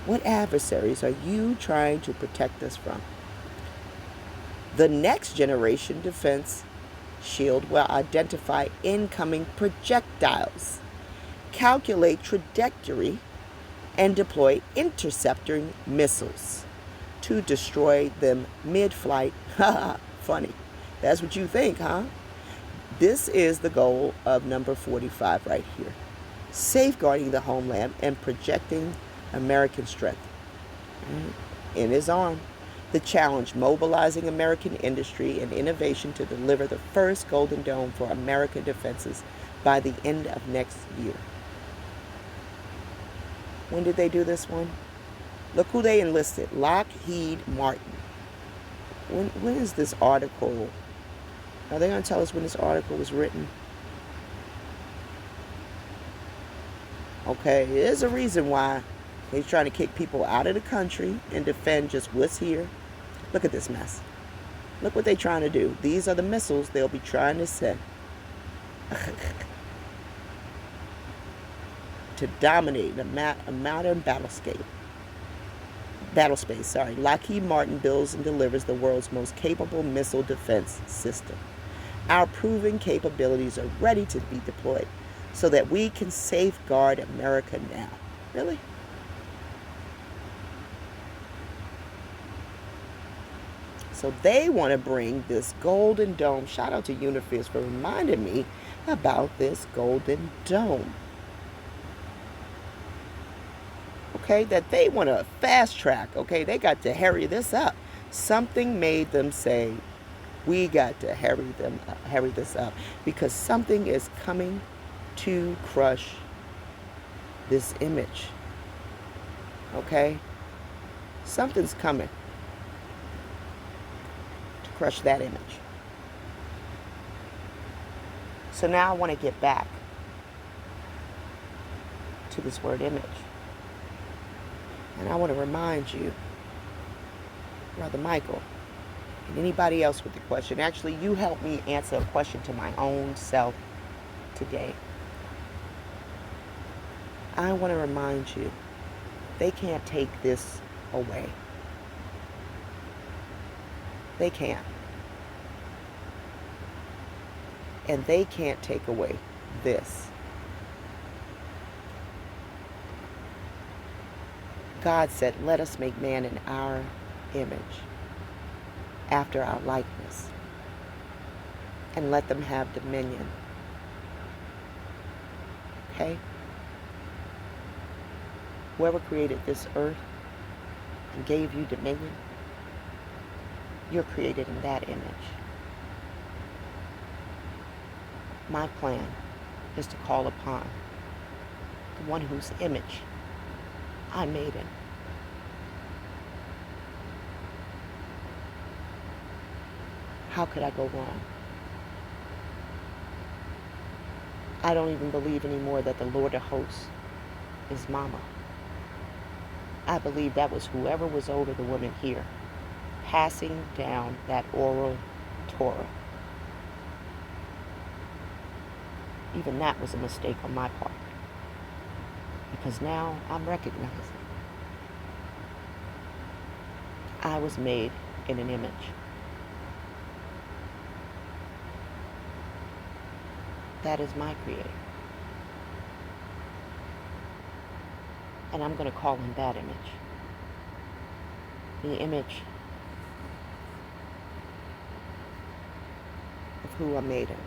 What adversaries are you trying to protect us from? The next generation defense shield will identify incoming projectiles, calculate trajectory, and deploy intercepting missiles to destroy them mid-flight. Funny. That's what you think, huh? This is the goal of number 45 right here. Safeguarding the homeland and projecting American strength. In his arm. The challenge, mobilizing American industry and innovation to deliver the first Golden Dome for American defenses by the end of next year. When did they do this one? Look who they enlisted. Lockheed Martin. When is this article? Are they going to tell us when this article was written? Okay, there's a reason why he's trying to kick people out of the country and defend just what's here. Look at this mess. Look what they're trying to do. These are the missiles they'll be trying to send to dominate a modern battlespace. Lockheed Martin builds and delivers the world's most capable missile defense system. Our proven capabilities are ready to be deployed so that we can safeguard America now. Really? So they want to bring this Golden Dome. Shout out to Unifiz for reminding me about this Golden Dome. Okay, that they want to fast track. Okay, they got to hurry this up. Something made them say, we got to hurry this up, because something is coming to crush this image. Okay, something's coming to crush that image. So now I want to get back to this word image. And I want to remind you, Brother Michael, and anybody else with the question. Actually, you helped me answer a question to my own self today. I want to remind you, they can't take this away. They can't. And they can't take away this. God said, let us make man in our image, after our likeness, and let them have dominion. Okay? Whoever created this earth and gave you dominion, you're created in that image. My plan is to call upon the one whose image I made in. How could I go wrong? I don't even believe anymore that the Lord of hosts is Mama. I believe that was whoever was over the woman here, passing down that oral Torah. Even that was a mistake on my part, because now I'm recognizing I was made in an image. That is my Creator. And I'm going to call him that image. The image of who I made him.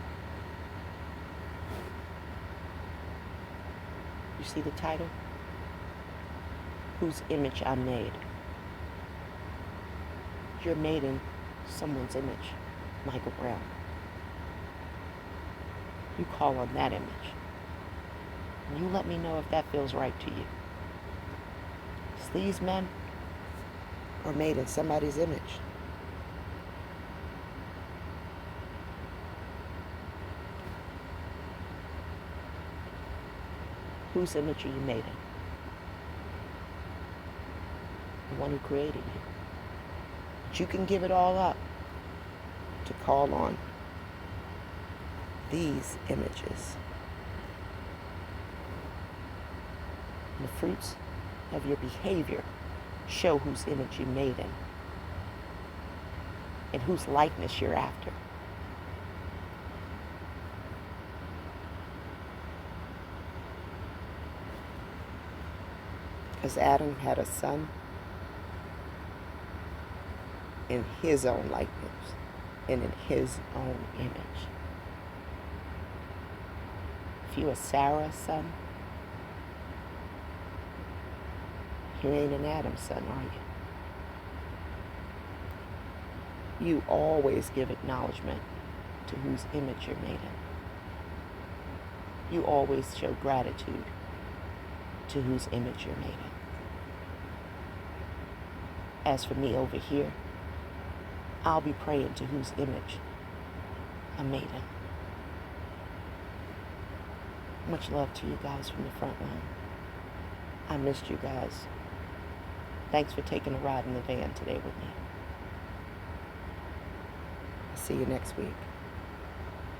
You see the title? Whose image I made. You're made in someone's image, Michael Brown. You call on that image. And you let me know if that feels right to you. These men are made in somebody's image. Whose image are you made in? The one who created you. But you can give it all up to call on these images. And the fruits of your behavior show whose image you made in and whose likeness you're after. Because Adam had a son in his own likeness and in his own image. If you are Sarah's son, you ain't an Adam's son, are you? You always give acknowledgement to whose image you're made in. You always show gratitude to whose image you're made in. As for me over here, I'll be praying to whose image I'm made in. Much love to you guys from the front line. I missed you guys. Thanks for taking a ride in the van today with me. See you next week.